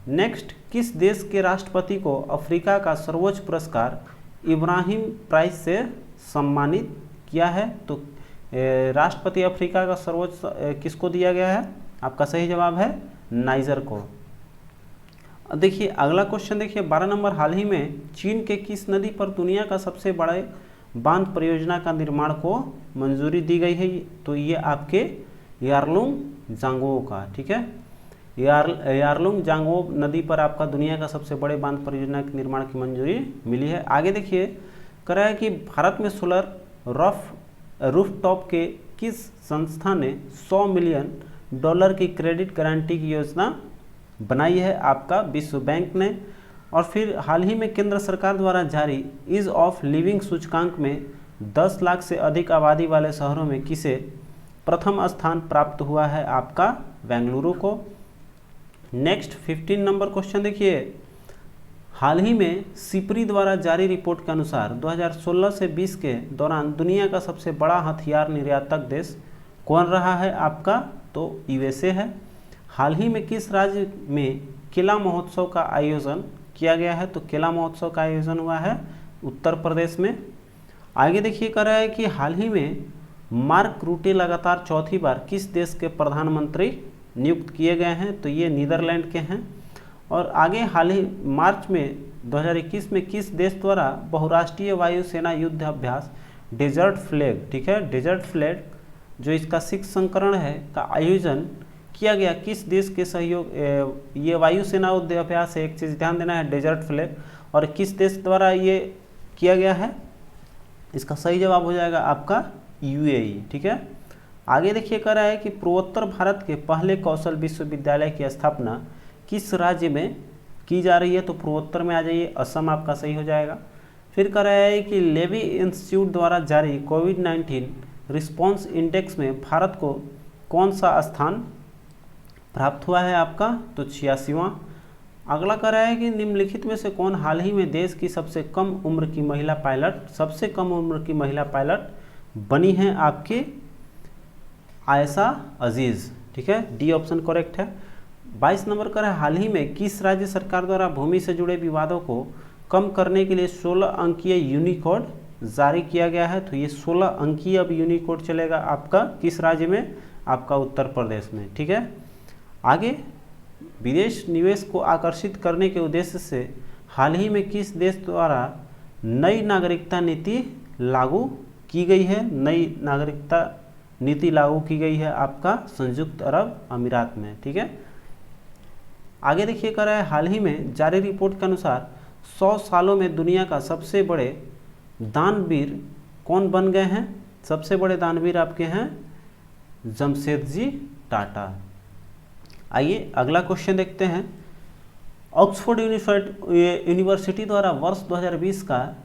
नेक्स्ट, किस देश के राष्ट्रपति को अफ्रीका का सर्वोच्च पुरस्कार इब्राहिम प्राइज से सम्मानित किया है, तो राष्ट्रपति अफ्रीका का सर्वोच्च किसको दिया गया है, आपका सही जवाब है नाइजर को। देखिए अगला क्वेश्चन देखिए 12 नंबर, हाल ही में चीन के किस नदी पर दुनिया का सबसे बड़े बांध परियोजना का निर्माण को मंजूरी दी गई है, तो ये आपके यारलुंग जांगो का। ठीक है, यारलुंग जांगो नदी पर आपका दुनिया का सबसे बड़े बांध परियोजना के निर्माण की मंजूरी मिली है। आगे देखिए कह रहा है कि भारत में सोलर रूफटॉप के किस संस्था ने $100 मिलियन की क्रेडिट गारंटी की योजना बनाई है, आपका विश्व बैंक ने। और फिर हाल ही में केंद्र सरकार द्वारा जारी ईज ऑफ लिविंग सूचकांक में 10 लाख से अधिक आबादी वाले शहरों में किसे प्रथम स्थान प्राप्त हुआ है, आपका बेंगलुरु को। नेक्स्ट 15 नंबर क्वेश्चन देखिए, हाल ही में सिपरी द्वारा जारी रिपोर्ट के अनुसार 2016 से 20 के दौरान दुनिया का सबसे बड़ा हथियार निर्यातक देश कौन रहा है आपका? तो यूएसए है। हाल ही में किस राज्य में किला महोत्सव का आयोजन किया गया है? तो किला महोत्सव का आयोजन हुआ है उत्तर प्रदेश में। आगे देखिए कह रहा है कि हाल ही में मार्क रूटे लगातार चौथी बार किस देश के प्रधानमंत्री नियुक्त किए गए हैं? तो ये नीदरलैंड के हैं। और आगे हाल ही मार्च में 2021 में किस देश द्वारा बहुराष्ट्रीय वायुसेना युद्ध अभ्यास डेजर्ट फ्लैग, ठीक है, डेजर्ट फ्लैग जो इसका 6 संस्करण है का आयोजन किया गया, किस देश के सहयोग? ये वायुसेना युद्ध अभ्यास है, एक चीज़ ध्यान देना है, डेजर्ट फ्लैग, और किस देश द्वारा ये किया गया है? इसका सही जवाब हो जाएगा आपका यूएई, ठीक है। आगे देखिए कह रहा है कि पूर्वोत्तर भारत के पहले कौशल विश्वविद्यालय की स्थापना किस राज्य में की जा रही है? तो पूर्वोत्तर में आ जाइए, असम आपका सही हो जाएगा। फिर कह रहा है कि लेवी इंस्टीट्यूट द्वारा जारी कोविड-19 रिस्पॉन्स इंडेक्स में भारत को कौन सा स्थान प्राप्त हुआ है आपका? तो 86वां। अगला कह रहा है कि निम्नलिखित में से कौन हाल ही में देश की सबसे कम उम्र की महिला पायलट बनी है आपके? आयशा अजीज़, ठीक है, डी ऑप्शन करेक्ट है। 22 नंबर का है, हाल ही में किस राज्य सरकार द्वारा भूमि से जुड़े विवादों को कम करने के लिए 16 अंकीय यूनिकोड जारी किया गया है? तो ये 16 अंकीय अब यूनिकोड चलेगा आपका किस राज्य में? आपका उत्तर प्रदेश में, ठीक है। आगे विदेश निवेश को आकर्षित करने के उद्देश्य से हाल ही में किस देश द्वारा नई नागरिकता नीति लागू की गई है? नई नागरिकता नीति लागू की गई है आपका संयुक्त अरब अमीरात में, ठीक है। आगे देखिए कह रहा है, हाल ही में जारी रिपोर्ट के अनुसार 100 सालों में दुनिया का सबसे बड़े दानवीर कौन बन गए हैं? सबसे बड़े दानवीर आपके हैं जमशेदजी टाटा। आइए अगला क्वेश्चन देखते हैं। ऑक्सफोर्ड यूनिवर्सिटी द्वारा वर्ष 2020 का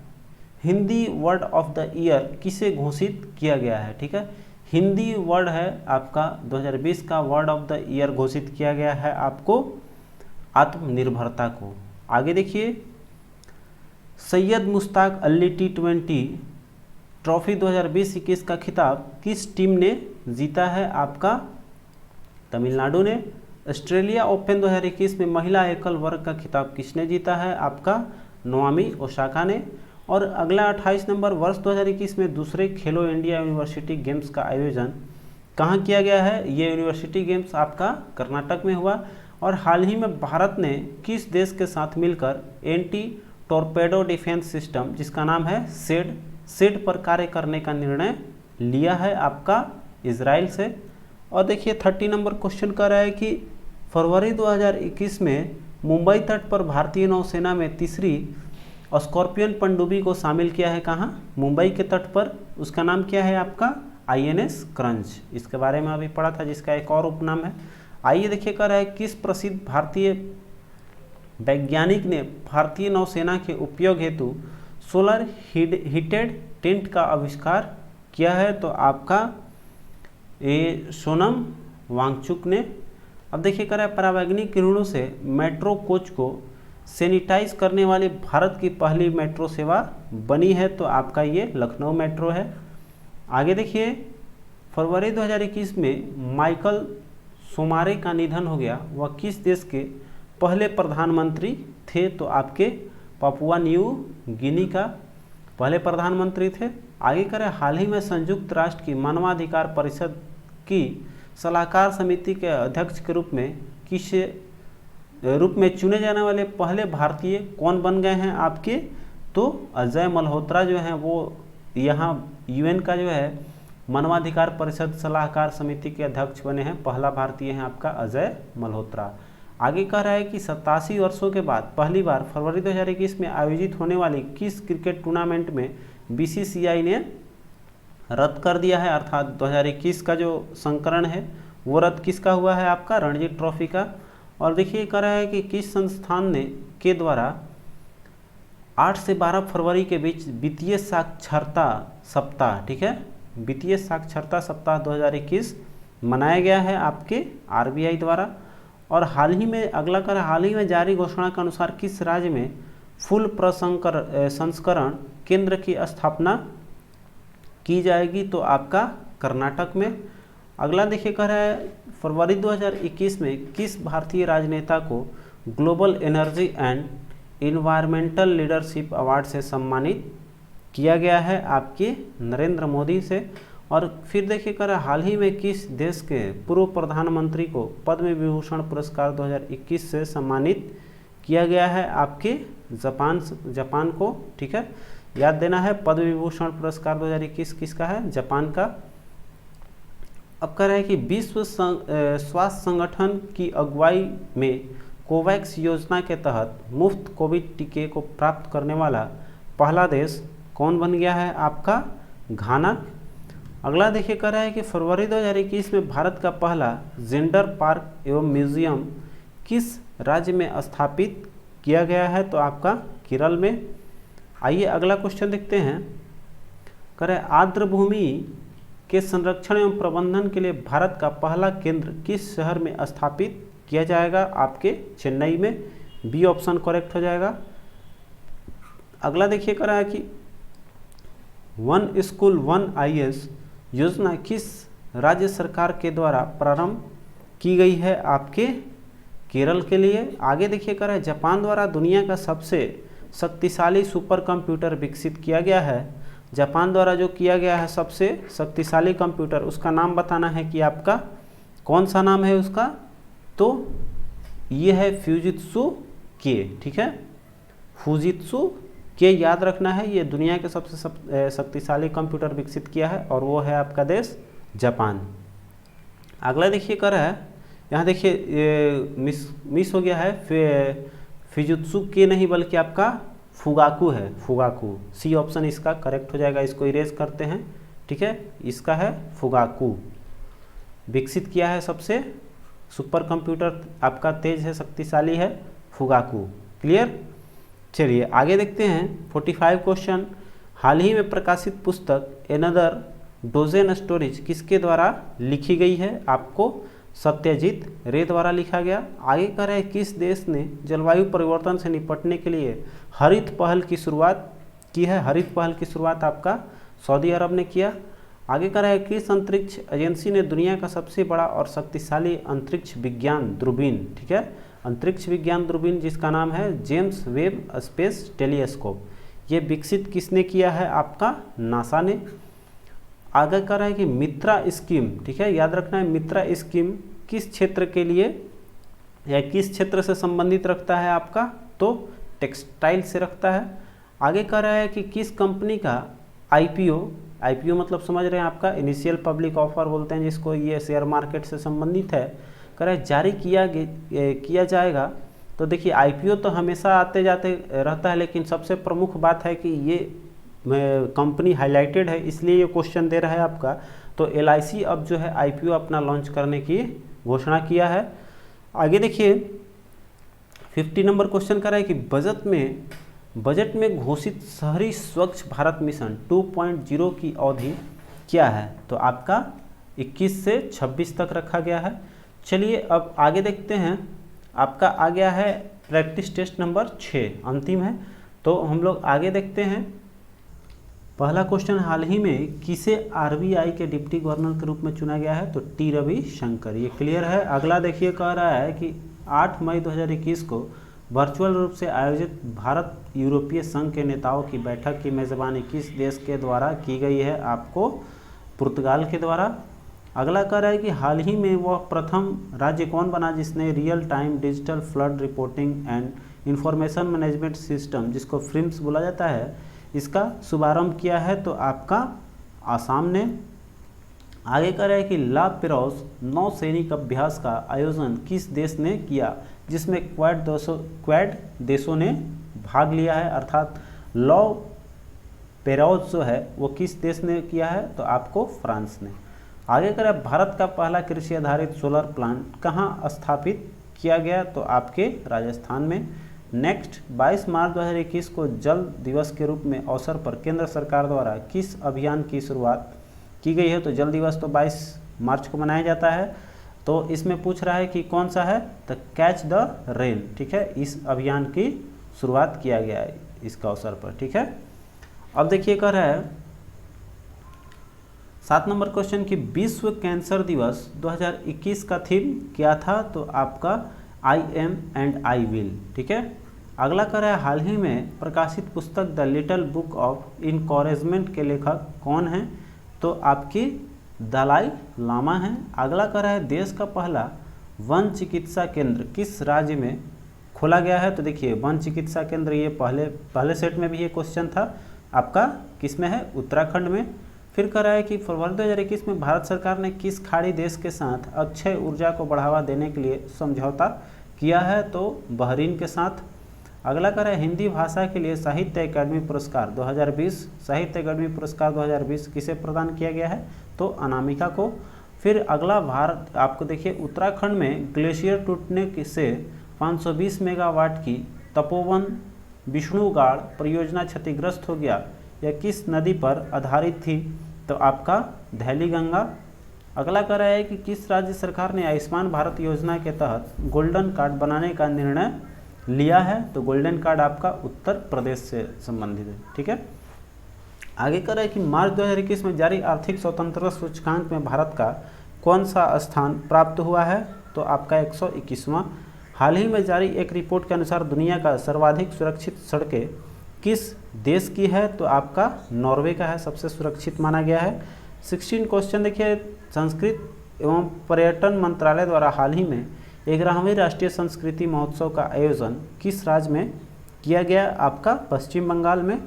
Hindi word of the year किसे घोषित किया गया है? ठीक है, हिंदी वर्ड है आपका 2020 का वर्ड ऑफ द ईयर घोषित किया गया है आपको आत्मनिर्भरता को। आगे देखिए, सैयद मुश्ताक अली T20 ट्रॉफी 2020-21 का खिताब किस टीम ने जीता है आपका? तमिलनाडु ने। ऑस्ट्रेलिया ओपन 2021 में महिला एकल वर्ग का खिताब किसने जीता है? आपका नोआमी ओसाका ने। और अगला 28 नंबर, वर्ष 2021 में दूसरे खेलो इंडिया यूनिवर्सिटी गेम्स का आयोजन कहाँ किया गया है? ये यूनिवर्सिटी गेम्स आपका कर्नाटक में हुआ। और हाल ही में भारत ने किस देश के साथ मिलकर एंटी टॉर्पेडो डिफेंस सिस्टम जिसका नाम है सेड पर कार्य करने का निर्णय लिया है? आपका इजराइल से। और देखिए 30 नंबर क्वेश्चन कर रहा है कि फरवरी 2021 में मुंबई तट पर भारतीय नौसेना में तीसरी स्कॉर्पियन पनडुब्बी को शामिल किया है। कहाँ? मुंबई के तट पर। उसका नाम क्या है आपका? INS crunch. इसके बारे में अभी पढ़ा था, जिसका एक और उपनाम है। आइए देखिए कर रहा है, किस प्रसिद्ध भारतीय वैज्ञानिक ने भारतीय नौसेना के उपयोग हेतु सोलर हीटेड टेंट का आविष्कार किया है? तो आपका ये सोनम वांगचुक ने। अब देखिए कर रहा है, परावैंगनिक किरणों से मेट्रो कोच को सैनिटाइज करने वाली भारत की पहली मेट्रो सेवा बनी है? तो आपका ये लखनऊ मेट्रो है। आगे देखिए, फरवरी 2021 में माइकल सोमारे का निधन हो गया, वह किस देश के पहले प्रधानमंत्री थे? तो आपके पापुआ न्यू गिनी का पहले प्रधानमंत्री थे। आगे करें, हाल ही में संयुक्त राष्ट्र की मानवाधिकार परिषद की सलाहकार समिति के अध्यक्ष के रूप में चुने जाने वाले पहले भारतीय कौन बन गए हैं आपके? तो अजय मल्होत्रा जो हैं वो यहाँ UN का जो है मानवाधिकार परिषद सलाहकार समिति के अध्यक्ष बने हैं। पहला भारतीय हैं आपका अजय मल्होत्रा। आगे कह रहा है कि 87 वर्षों के बाद पहली बार फरवरी 2021 में आयोजित होने वाली किस क्रिकेट टूर्नामेंट में BCCI ने रद्द कर दिया है? अर्थात 2021 का जो संस्करण है वो रद्द किसका हुआ है? आपका रणजी ट्रॉफी का। और देखिए कह रहा है कि किस संस्थान ने के द्वारा 8 से 12 फरवरी के बीच वित्तीय साक्षरता सप्ताह, ठीक है, वित्तीय साक्षरता सप्ताह 2021 मनाया गया है आपके आरबीआई द्वारा। और हाल ही में अगला कर हाल ही में जारी घोषणा के अनुसार किस राज्य में फुल संस्करण केंद्र की स्थापना की जाएगी, तो आपका कर्नाटक में। अगला देखिए कह रहा है फरवरी 2021 में किस भारतीय राजनेता को global energy and environmental leadership award से सम्मानित किया गया है, आपके नरेंद्र मोदी से। और फिर देखिए कर हाल ही में किस देश के पूर्व प्रधानमंत्री को पद्म विभूषण पुरस्कार 2021 से सम्मानित किया गया है, आपके जापान को। ठीक है, याद देना है पद्म विभूषण पुरस्कार 2021 किसका है, जापान का। अब कह रहा है कि विश्व स्वास्थ्य संगठन की अगुवाई में कोवैक्स योजना के तहत मुफ्त कोविड टीके को प्राप्त करने वाला पहला देश कौन बन गया है, आपका घाना। अगला देखिए कह रहा है कि फरवरी 2021 में भारत का पहला जेंडर पार्क एवं म्यूजियम किस राज्य में स्थापित किया गया है, तो आपका केरल में। आइए अगला क्वेश्चन देखते हैं। कह रहे आर्द्र भूमि के संरक्षण एवं प्रबंधन के लिए भारत का पहला केंद्र किस शहर में स्थापित किया जाएगा, आपके चेन्नई में। बी ऑप्शन करेक्ट हो जाएगा। अगला देखिए कह रहा है कि वन स्कूल वन IAS योजना किस राज्य सरकार के द्वारा प्रारंभ की गई है, आपके केरल के लिए। आगे देखिए कर रहा है जापान द्वारा दुनिया का सबसे शक्तिशाली सुपर कंप्यूटर विकसित किया गया है। जापान द्वारा जो किया गया है सबसे शक्तिशाली कंप्यूटर, उसका नाम बताना है कि आपका कौन सा नाम है उसका, तो ये है फ्यूजित्सु के। ठीक है, फूजित्सु के याद रखना है, ये दुनिया के सबसे शक्तिशाली कंप्यूटर विकसित किया है और वो है आपका देश जापान। अगला देखिए कर रहा है, यहाँ देखिए मिस हो गया है, फ्यूजित्सु के नहीं बल्कि आपका फुगाकू है, फुगाकू। सी ऑप्शन इसका करेक्ट हो जाएगा, इसको इरेज करते हैं। ठीक है, इसका है फुगाकू, विकसित किया है सबसे सुपर कंप्यूटर आपका तेज है, शक्तिशाली है, फुगाकू। क्लियर। चलिए आगे देखते हैं 45 क्वेश्चन। हाल ही में प्रकाशित पुस्तक एनदर डोजेन स्टोरीज किसके द्वारा लिखी गई है, आपको सत्यजीत रे द्वारा लिखा गया। आगे कह रहे हैं किस देश ने जलवायु परिवर्तन से निपटने के लिए हरित पहल की शुरुआत की है, हरित पहल की शुरुआत आपका सऊदी अरब ने किया। आगे कह रहा है किस अंतरिक्ष एजेंसी ने दुनिया का सबसे बड़ा और शक्तिशाली अंतरिक्ष विज्ञान दूरबीन, ठीक है, अंतरिक्ष विज्ञान दूरबीन जिसका नाम है जेम्स वेब स्पेस टेलीस्कोप, ये विकसित किसने किया है, आपका नासा ने। आगे कह रहा है कि मित्रा स्कीम, ठीक है, याद रखना है मित्रा स्कीम किस क्षेत्र के लिए या किस क्षेत्र से संबंधित रखता है आपका, तो टेक्सटाइल से रखता है। आगे कह रहा है कि किस कंपनी का आईपीओ मतलब समझ रहे हैं आपका इनिशियल पब्लिक ऑफर बोलते हैं जिसको, ये शेयर मार्केट से संबंधित है, कह रहा है जारी किया जाएगा। तो देखिए आईपीओ तो हमेशा आते जाते रहता है, लेकिन सबसे प्रमुख बात है कि ये कंपनी हाईलाइटेड है इसलिए ये क्वेश्चन दे रहा है आपका। तो LIC अब जो है आईपीओ अपना लॉन्च करने की घोषणा किया है। आगे देखिए 50 नंबर क्वेश्चन कर रहा है कि बजट में घोषित शहरी स्वच्छ भारत मिशन 2.0 की अवधि क्या है, तो आपका 21 से 26 तक रखा गया है। चलिए अब आगे देखते हैं, आपका आ गया है प्रैक्टिस टेस्ट नंबर 6, अंतिम है। तो हम लोग आगे देखते हैं। पहला क्वेश्चन, हाल ही में किसे RBI के डिप्टी गवर्नर के रूप में चुना गया है, तो टी रविशंकर, ये क्लियर है। अगला देखिए कह रहा है कि 8 मई 2021 को वर्चुअल रूप से आयोजित भारत यूरोपीय संघ के नेताओं की बैठक की मेज़बानी किस देश के द्वारा की गई है, आपको पुर्तगाल के द्वारा। अगला कह रहा है कि हाल ही में वह प्रथम राज्य कौन बना जिसने real time digital flood reporting and information management system जिसको फ्रिम्स बोला जाता है इसका शुभारंभ किया है, तो आपका आसाम ने। आगे कह रहा है कि ला पेरोस नौसैनिक अभ्यास का आयोजन किस देश ने किया जिसमें क्वाड देशों ने भाग लिया है, अर्थात ला पेरोस जो है वो किस देश ने किया है, तो आपको फ्रांस ने। आगे कह रहा है भारत का पहला कृषि आधारित सोलर प्लांट कहाँ स्थापित किया गया, तो आपके राजस्थान में। नेक्स्ट 22 मार्च 2021 को जल दिवस के रूप में अवसर पर केंद्र सरकार द्वारा किस अभियान की शुरुआत की गई है, तो जल दिवस तो 22 मार्च को मनाया जाता है। तो इसमें पूछ रहा है कि कौन सा है, तो कैच द रेन, ठीक है, इस अभियान की शुरुआत किया गया है इसका अवसर पर, ठीक है। अब देखिए कह रहा है 7 नंबर क्वेश्चन कि विश्व कैंसर दिवस 2021 का थीम क्या था, तो आपका I am and I will, ठीक है। अगला कह रहा है हाल ही में प्रकाशित पुस्तक the little book of encouragement के लेखक कौन हैं, तो आपकी दलाई लामा हैं। अगला कह रहा है देश का पहला वन चिकित्सा केंद्र किस राज्य में खोला गया है, तो देखिए वन चिकित्सा केंद्र ये पहले सेट में भी ये क्वेश्चन था आपका, किस में है, उत्तराखंड में। फिर कह रहा है कि फरवरी 2021 में भारत सरकार ने किस खाड़ी देश के साथ अक्षय ऊर्जा को बढ़ावा देने के लिए समझौता किया है, तो बहरीन के साथ। अगला कह रहा है हिंदी भाषा के लिए साहित्य अकादमी पुरस्कार 2020, साहित्य अकादमी पुरस्कार 2020 किसे प्रदान किया गया है, तो अनामिका को। फिर अगला भारत आपको देखिए उत्तराखंड में ग्लेशियर टूटने से 520 मेगावाट की तपोवन विष्णुगाड़ परियोजना क्षतिग्रस्त हो गया, यह किस नदी पर आधारित थी, तो आपका धैली गंगा। अगला कह रहा है कि किस राज्य सरकार ने आयुष्मान भारत योजना के तहत गोल्डन कार्ड बनाने का निर्णय लिया है, तो गोल्डन कार्ड आपका उत्तर प्रदेश से संबंधित है, ठीक है। आगे कह रहा है कि मार्च 2021 में जारी आर्थिक स्वतंत्रता सूचकांक में भारत का कौन सा स्थान प्राप्त हुआ है, तो आपका 121वां। हाल ही में जारी एक रिपोर्ट के अनुसार दुनिया का सर्वाधिक सुरक्षित सड़कें किस देश की है, तो आपका नॉर्वे का है, सबसे सुरक्षित माना गया है। 16 क्वेश्चन देखिए संस्कृत एवं पर्यटन मंत्रालय द्वारा हाल ही में 11वें राष्ट्रीय संस्कृति महोत्सव का आयोजन किस राज्य में किया गया, आपका पश्चिम बंगाल में।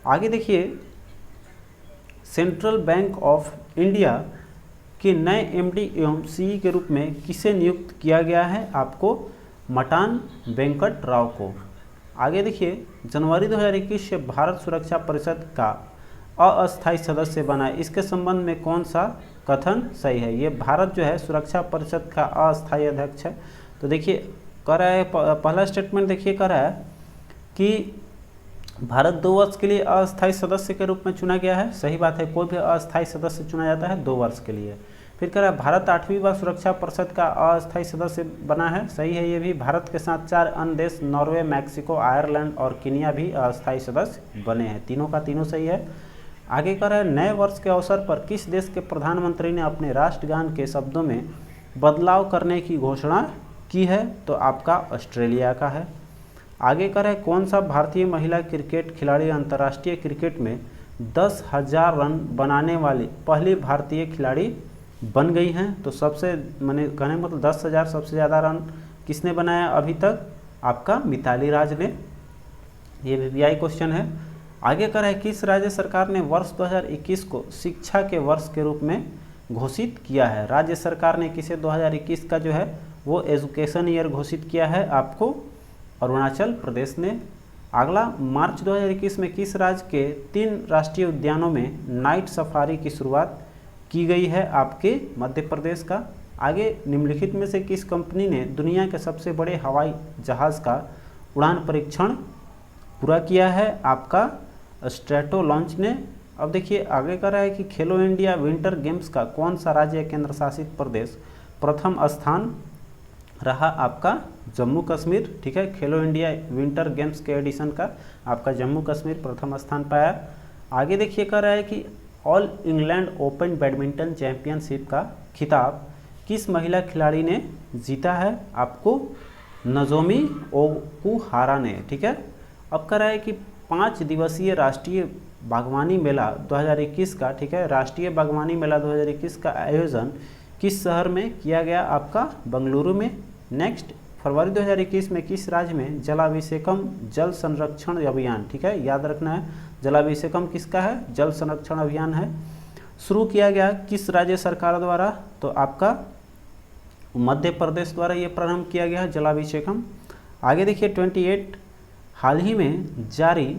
आगे देखिए सेंट्रल बैंक ऑफ इंडिया के नए एमडी एवं सीई के रूप में किसे नियुक्त किया गया है, आपको मटान वेंकट राव को। आगे देखिए जनवरी 2021 से भारत सुरक्षा परिषद का अस्थायी सदस्य बना है, इसके संबंध में कौन सा कथन सही है, ये भारत जो है सुरक्षा परिषद का अस्थायी अध्यक्ष है। तो देखिए कह रहा है पहला स्टेटमेंट देखिए कह रहा है कि भारत 2 वर्ष के लिए अस्थायी सदस्य के रूप में चुना गया है, सही बात है, कोई भी अस्थायी सदस्य चुना जाता है 2 वर्ष के लिए। फिर कह रहा है भारत 8वीं बार सुरक्षा परिषद का अस्थायी सदस्य बना है, सही है ये भी। भारत के साथ 4 अन्य देश नॉर्वे, मैक्सिको, आयरलैंड और केनिया भी अस्थायी सदस्य बने हैं, तीनों का तीनों सही है। आगे कह रहा है नए वर्ष के अवसर पर किस देश के प्रधानमंत्री ने अपने राष्ट्रगान के शब्दों में बदलाव करने की घोषणा की है, तो आपका ऑस्ट्रेलिया का है। आगे कह रहा है कौन सा भारतीय महिला क्रिकेट खिलाड़ी अंतर्राष्ट्रीय क्रिकेट में 10,000 रन बनाने वाली पहली भारतीय खिलाड़ी बन गई हैं, तो सबसे मैंने कहने मतलब 10,000 सबसे ज़्यादा रन किसने बनाया अभी तक, आपका मिताली राज ने, ये वीवीआई क्वेश्चन है। आगे कह रहा है किस राज्य सरकार ने वर्ष 2021 को शिक्षा के वर्ष के रूप में घोषित किया है, राज्य सरकार ने किसे 2021 का जो है वो एजुकेशन ईयर घोषित किया है, आपको अरुणाचल प्रदेश ने। अगला मार्च 2021 में किस राज्य के 3 राष्ट्रीय उद्यानों में नाइट सफारी की शुरुआत की गई है, आपके मध्य प्रदेश का। आगे निम्नलिखित में से किस कंपनी ने दुनिया के सबसे बड़े हवाई जहाज़ का उड़ान परीक्षण पूरा किया है, आपका स्ट्रेटो लॉन्च ने। अब देखिए आगे कह रहा है कि खेलो इंडिया विंटर गेम्स का कौन सा राज्य केंद्र शासित प्रदेश प्रथम स्थान रहा, आपका जम्मू कश्मीर, ठीक है। खेलो इंडिया विंटर गेम्स के एडिशन का आपका जम्मू कश्मीर प्रथम स्थान पाया। आगे देखिए कह रहा है कि all England open badminton championship का खिताब किस महिला खिलाड़ी ने जीता है, आपको नजोमी ओकुहारा ने, ठीक है। अब कह रहा है कि 5 दिवसीय राष्ट्रीय बागवानी मेला 2021 का, ठीक है, राष्ट्रीय बागवानी मेला 2021 का आयोजन किस शहर में किया गया, आपका बेंगलुरु में। नेक्स्ट फरवरी 2021 में किस राज्य में जलाभिषेकम जल संरक्षण अभियान, ठीक है, याद रखना है जलाभिषेकम किसका है, जल संरक्षण अभियान है, शुरू किया गया किस राज्य सरकार द्वारा, तो आपका मध्य प्रदेश द्वारा ये प्रारंभ किया गया जलाभिषेकम। आगे देखिए 28 हाल ही में जारी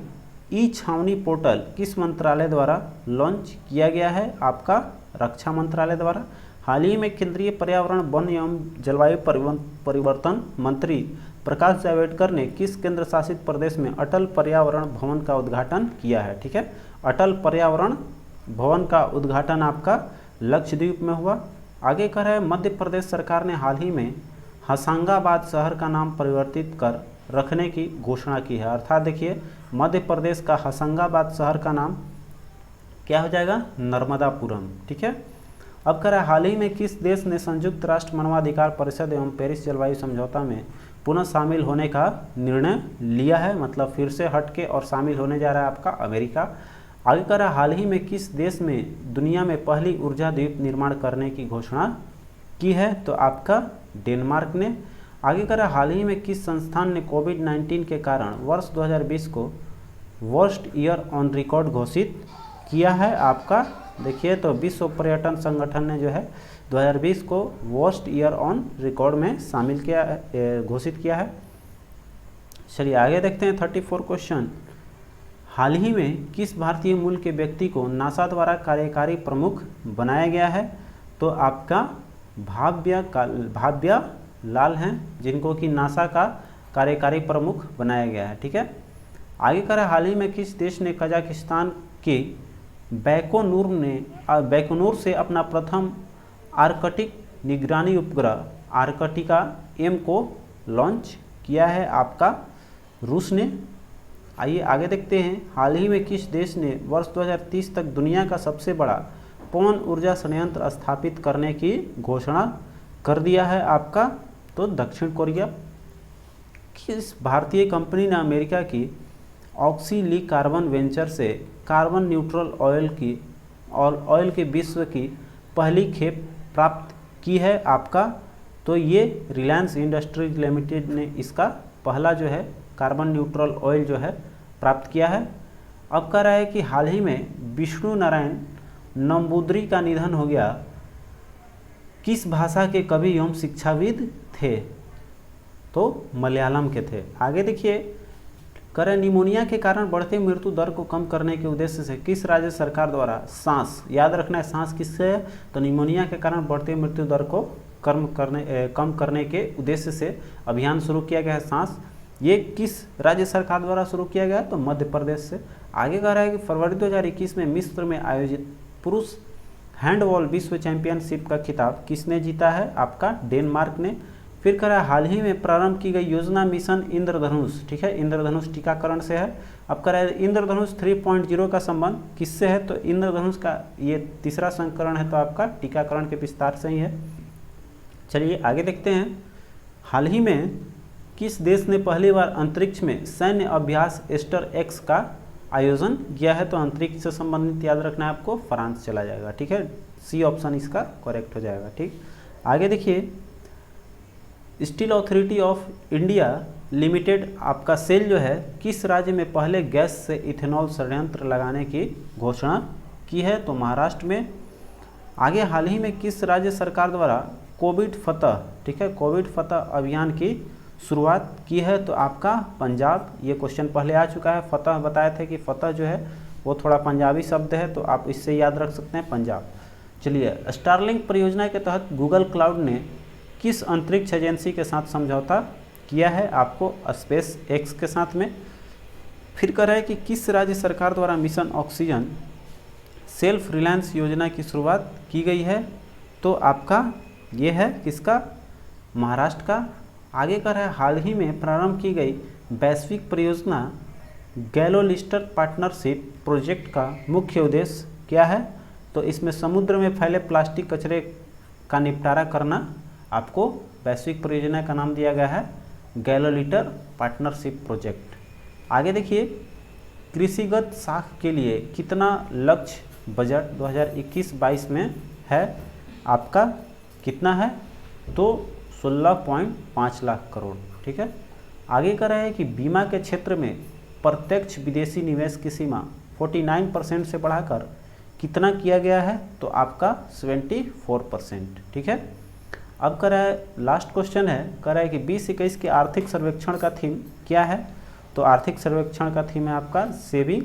ई छावनी पोर्टल किस मंत्रालय द्वारा लॉन्च किया गया है, आपका रक्षा मंत्रालय द्वारा। हाल ही में केंद्रीय पर्यावरण वन एवं जलवायु परिवर्तन मंत्री प्रकाश जावड़ेकर ने किस केंद्र शासित प्रदेश में अटल पर्यावरण भवन का उद्घाटन किया है, ठीक है। अटल पर्यावरण भवन का उद्घाटन आपका लक्षद्वीप में हुआ। आगे कह रहा है मध्य प्रदेश सरकार ने हाल ही में होशंगाबाद शहर का नाम परिवर्तित कर रखने की घोषणा की है। अर्थात देखिए मध्य प्रदेश का होशंगाबाद शहर का नाम क्या हो जाएगा, नर्मदापुरम। ठीक है। अब कह रहा है हाल ही में किस देश ने संयुक्त राष्ट्र मानवाधिकार परिषद एवं पेरिस जलवायु समझौता में पुनः शामिल होने का निर्णय लिया है, मतलब फिर से हटके और शामिल होने जा रहा है आपका अमेरिका। आगे कह रहा है हाल ही में किस देश में दुनिया में पहली ऊर्जा द्वीप निर्माण करने की घोषणा की है, तो आपका डेनमार्क ने। आगे कह रहा है हाल ही में किस संस्थान ने कोविड-19 के कारण वर्ष 2020 को वर्स्ट ईयर ऑन रिकॉर्ड घोषित किया है, आपका देखिए तो विश्व पर्यटन संगठन ने जो है 2020 को वर्स्ट ईयर ऑन रिकॉर्ड में शामिल किया, घोषित किया है। चलिए आगे देखते हैं 34 क्वेश्चन। हाल ही में किस भारतीय मूल के व्यक्ति को नासा द्वारा कार्यकारी प्रमुख बनाया गया है, तो आपका भाव्या लाल हैं, जिनको कि नासा का कार्यकारी प्रमुख बनाया गया है। ठीक है। आगे कह रहा है हाल ही में किस देश ने कजाकिस्तान की बैकोनूर से अपना प्रथम आर्कटिक निगरानी उपग्रह आर्कटिका एम को लॉन्च किया है, आपका रूस ने। आइए आगे देखते हैं हाल ही में किस देश ने वर्ष 2030 तक दुनिया का सबसे बड़ा पवन ऊर्जा संयंत्र स्थापित करने की घोषणा कर दिया है, आपका तो दक्षिण कोरिया। किस भारतीय कंपनी ने अमेरिका की ऑक्सी कार्बन वेंचर से कार्बन न्यूट्रल ऑयल के विश्व की पहली खेप प्राप्त की है, आपका तो ये रिलायंस इंडस्ट्रीज लिमिटेड ने इसका पहला जो है कार्बन न्यूट्रल ऑयल जो है प्राप्त किया है। अब कह रहा है कि हाल ही में विष्णु नारायण नंबूदरी का निधन हो गया, किस भाषा के कवि एवं शिक्षाविद थे, तो मलयालम के थे। आगे देखिए कह रहे निमोनिया के कारण बढ़ते मृत्यु दर को कम करने के उद्देश्य से किस राज्य सरकार द्वारा सांस, याद रखना है सांस किससे है, तो निमोनिया के कारण बढ़ते मृत्यु दर को कम करने के उद्देश्य से अभियान शुरू किया गया है सांस। ये किस राज्य सरकार द्वारा शुरू किया गया है, तो मध्य प्रदेश से। आगे कह रहा है कि फरवरी 2021 में मिस्र में आयोजित पुरुष हैंडबॉल विश्व चैंपियनशिप का खिताब किसने जीता है, आपका डेनमार्क ने। फिर कह रहा है हाल ही में प्रारंभ की गई योजना मिशन इंद्रधनुष, ठीक है, इंद्रधनुष टीकाकरण से है। अब कह रहा है इंद्रधनुष 3.0 का संबंध किससे है, तो इंद्रधनुष का ये तीसरा संस्करण है, तो आपका टीकाकरण के विस्तार से ही है। चलिए आगे देखते हैं हाल ही में किस देश ने पहली बार अंतरिक्ष में सैन्य अभ्यास एस्टर एक्स का आयोजन किया है, तो अंतरिक्ष से संबंधित याद रखना है आपको, फ्रांस चला जाएगा। ठीक है, सी ऑप्शन इसका करेक्ट हो जाएगा। ठीक, आगे देखिए steel authority of India limited आपका सेल जो है किस राज्य में पहले गैस से इथेनॉल संयंत्र लगाने की घोषणा की है, तो महाराष्ट्र में। आगे हाल ही में किस राज्य सरकार द्वारा कोविड फतह, ठीक है, कोविड फतह अभियान की शुरुआत की है, तो आपका पंजाब। ये क्वेश्चन पहले आ चुका है, फतह बताए थे कि फतह जो है वो थोड़ा पंजाबी शब्द है, तो आप इससे याद रख सकते हैं पंजाब। चलिए स्टारलिंक परियोजना के तहत गूगल क्लाउड ने किस अंतरिक्ष एजेंसी के साथ समझौता किया है, आपको स्पेस एक्स के साथ में। फिर कह रहा है कि किस राज्य सरकार द्वारा मिशन ऑक्सीजन सेल्फ रिलायंस योजना की शुरुआत की गई है, तो आपका ये है किसका, महाराष्ट्र का। आगे कह रहा है हाल ही में प्रारंभ की गई वैश्विक परियोजना गैलोलिस्टर पार्टनरशिप प्रोजेक्ट का मुख्य उद्देश्य क्या है, तो इसमें समुद्र में फैले प्लास्टिक कचरे का निपटारा करना, आपको वैश्विक परियोजना का नाम दिया गया है गैलोलिटर पार्टनरशिप प्रोजेक्ट। आगे देखिए कृषिगत शाख के लिए कितना लक्ष्य बजट 2021-22 में है, आपका कितना है, तो 16.5 लाख करोड़। ठीक है, आगे कह रहा है कि बीमा के क्षेत्र में प्रत्यक्ष विदेशी निवेश की सीमा 49% से बढ़ाकर कितना किया गया है, तो आपका 74%। ठीक है, अब कह रहा है लास्ट क्वेश्चन है, कह रहा है कि 2021 के आर्थिक सर्वेक्षण का थीम क्या है, तो आर्थिक सर्वेक्षण का थीम है आपका सेविंग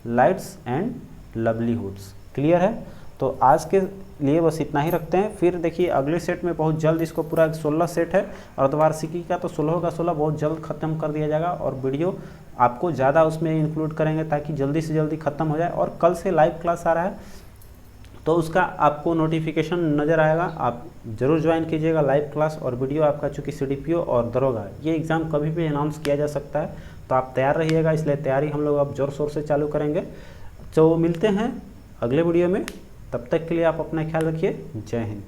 लाइट्स एंड लवलीहुड्स। क्लियर है, तो आज के लिए बस इतना ही रखते हैं। फिर देखिए अगले सेट में बहुत जल्द इसको पूरा 16 सेट है अर्धवार्षिकी का, तो 16 का 16 बहुत जल्द खत्म कर दिया जाएगा और वीडियो आपको ज़्यादा उसमें इंक्लूड करेंगे ताकि जल्दी से जल्दी खत्म हो जाए। और कल से लाइव क्लास आ रहा है तो उसका आपको नोटिफिकेशन नज़र आएगा, आप ज़रूर ज्वाइन कीजिएगा लाइव क्लास। और वीडियो आपका चूँकि CDPO और दरोगा ये एग्ज़ाम कभी भी अनाउंस किया जा सकता है, तो आप तैयार रहिएगा, इसलिए तैयारी हम लोग अब ज़ोर शोर से चालू करेंगे। तो मिलते हैं अगले वीडियो में, तब तक के लिए आप अपना ख्याल रखिए। जय हिंद।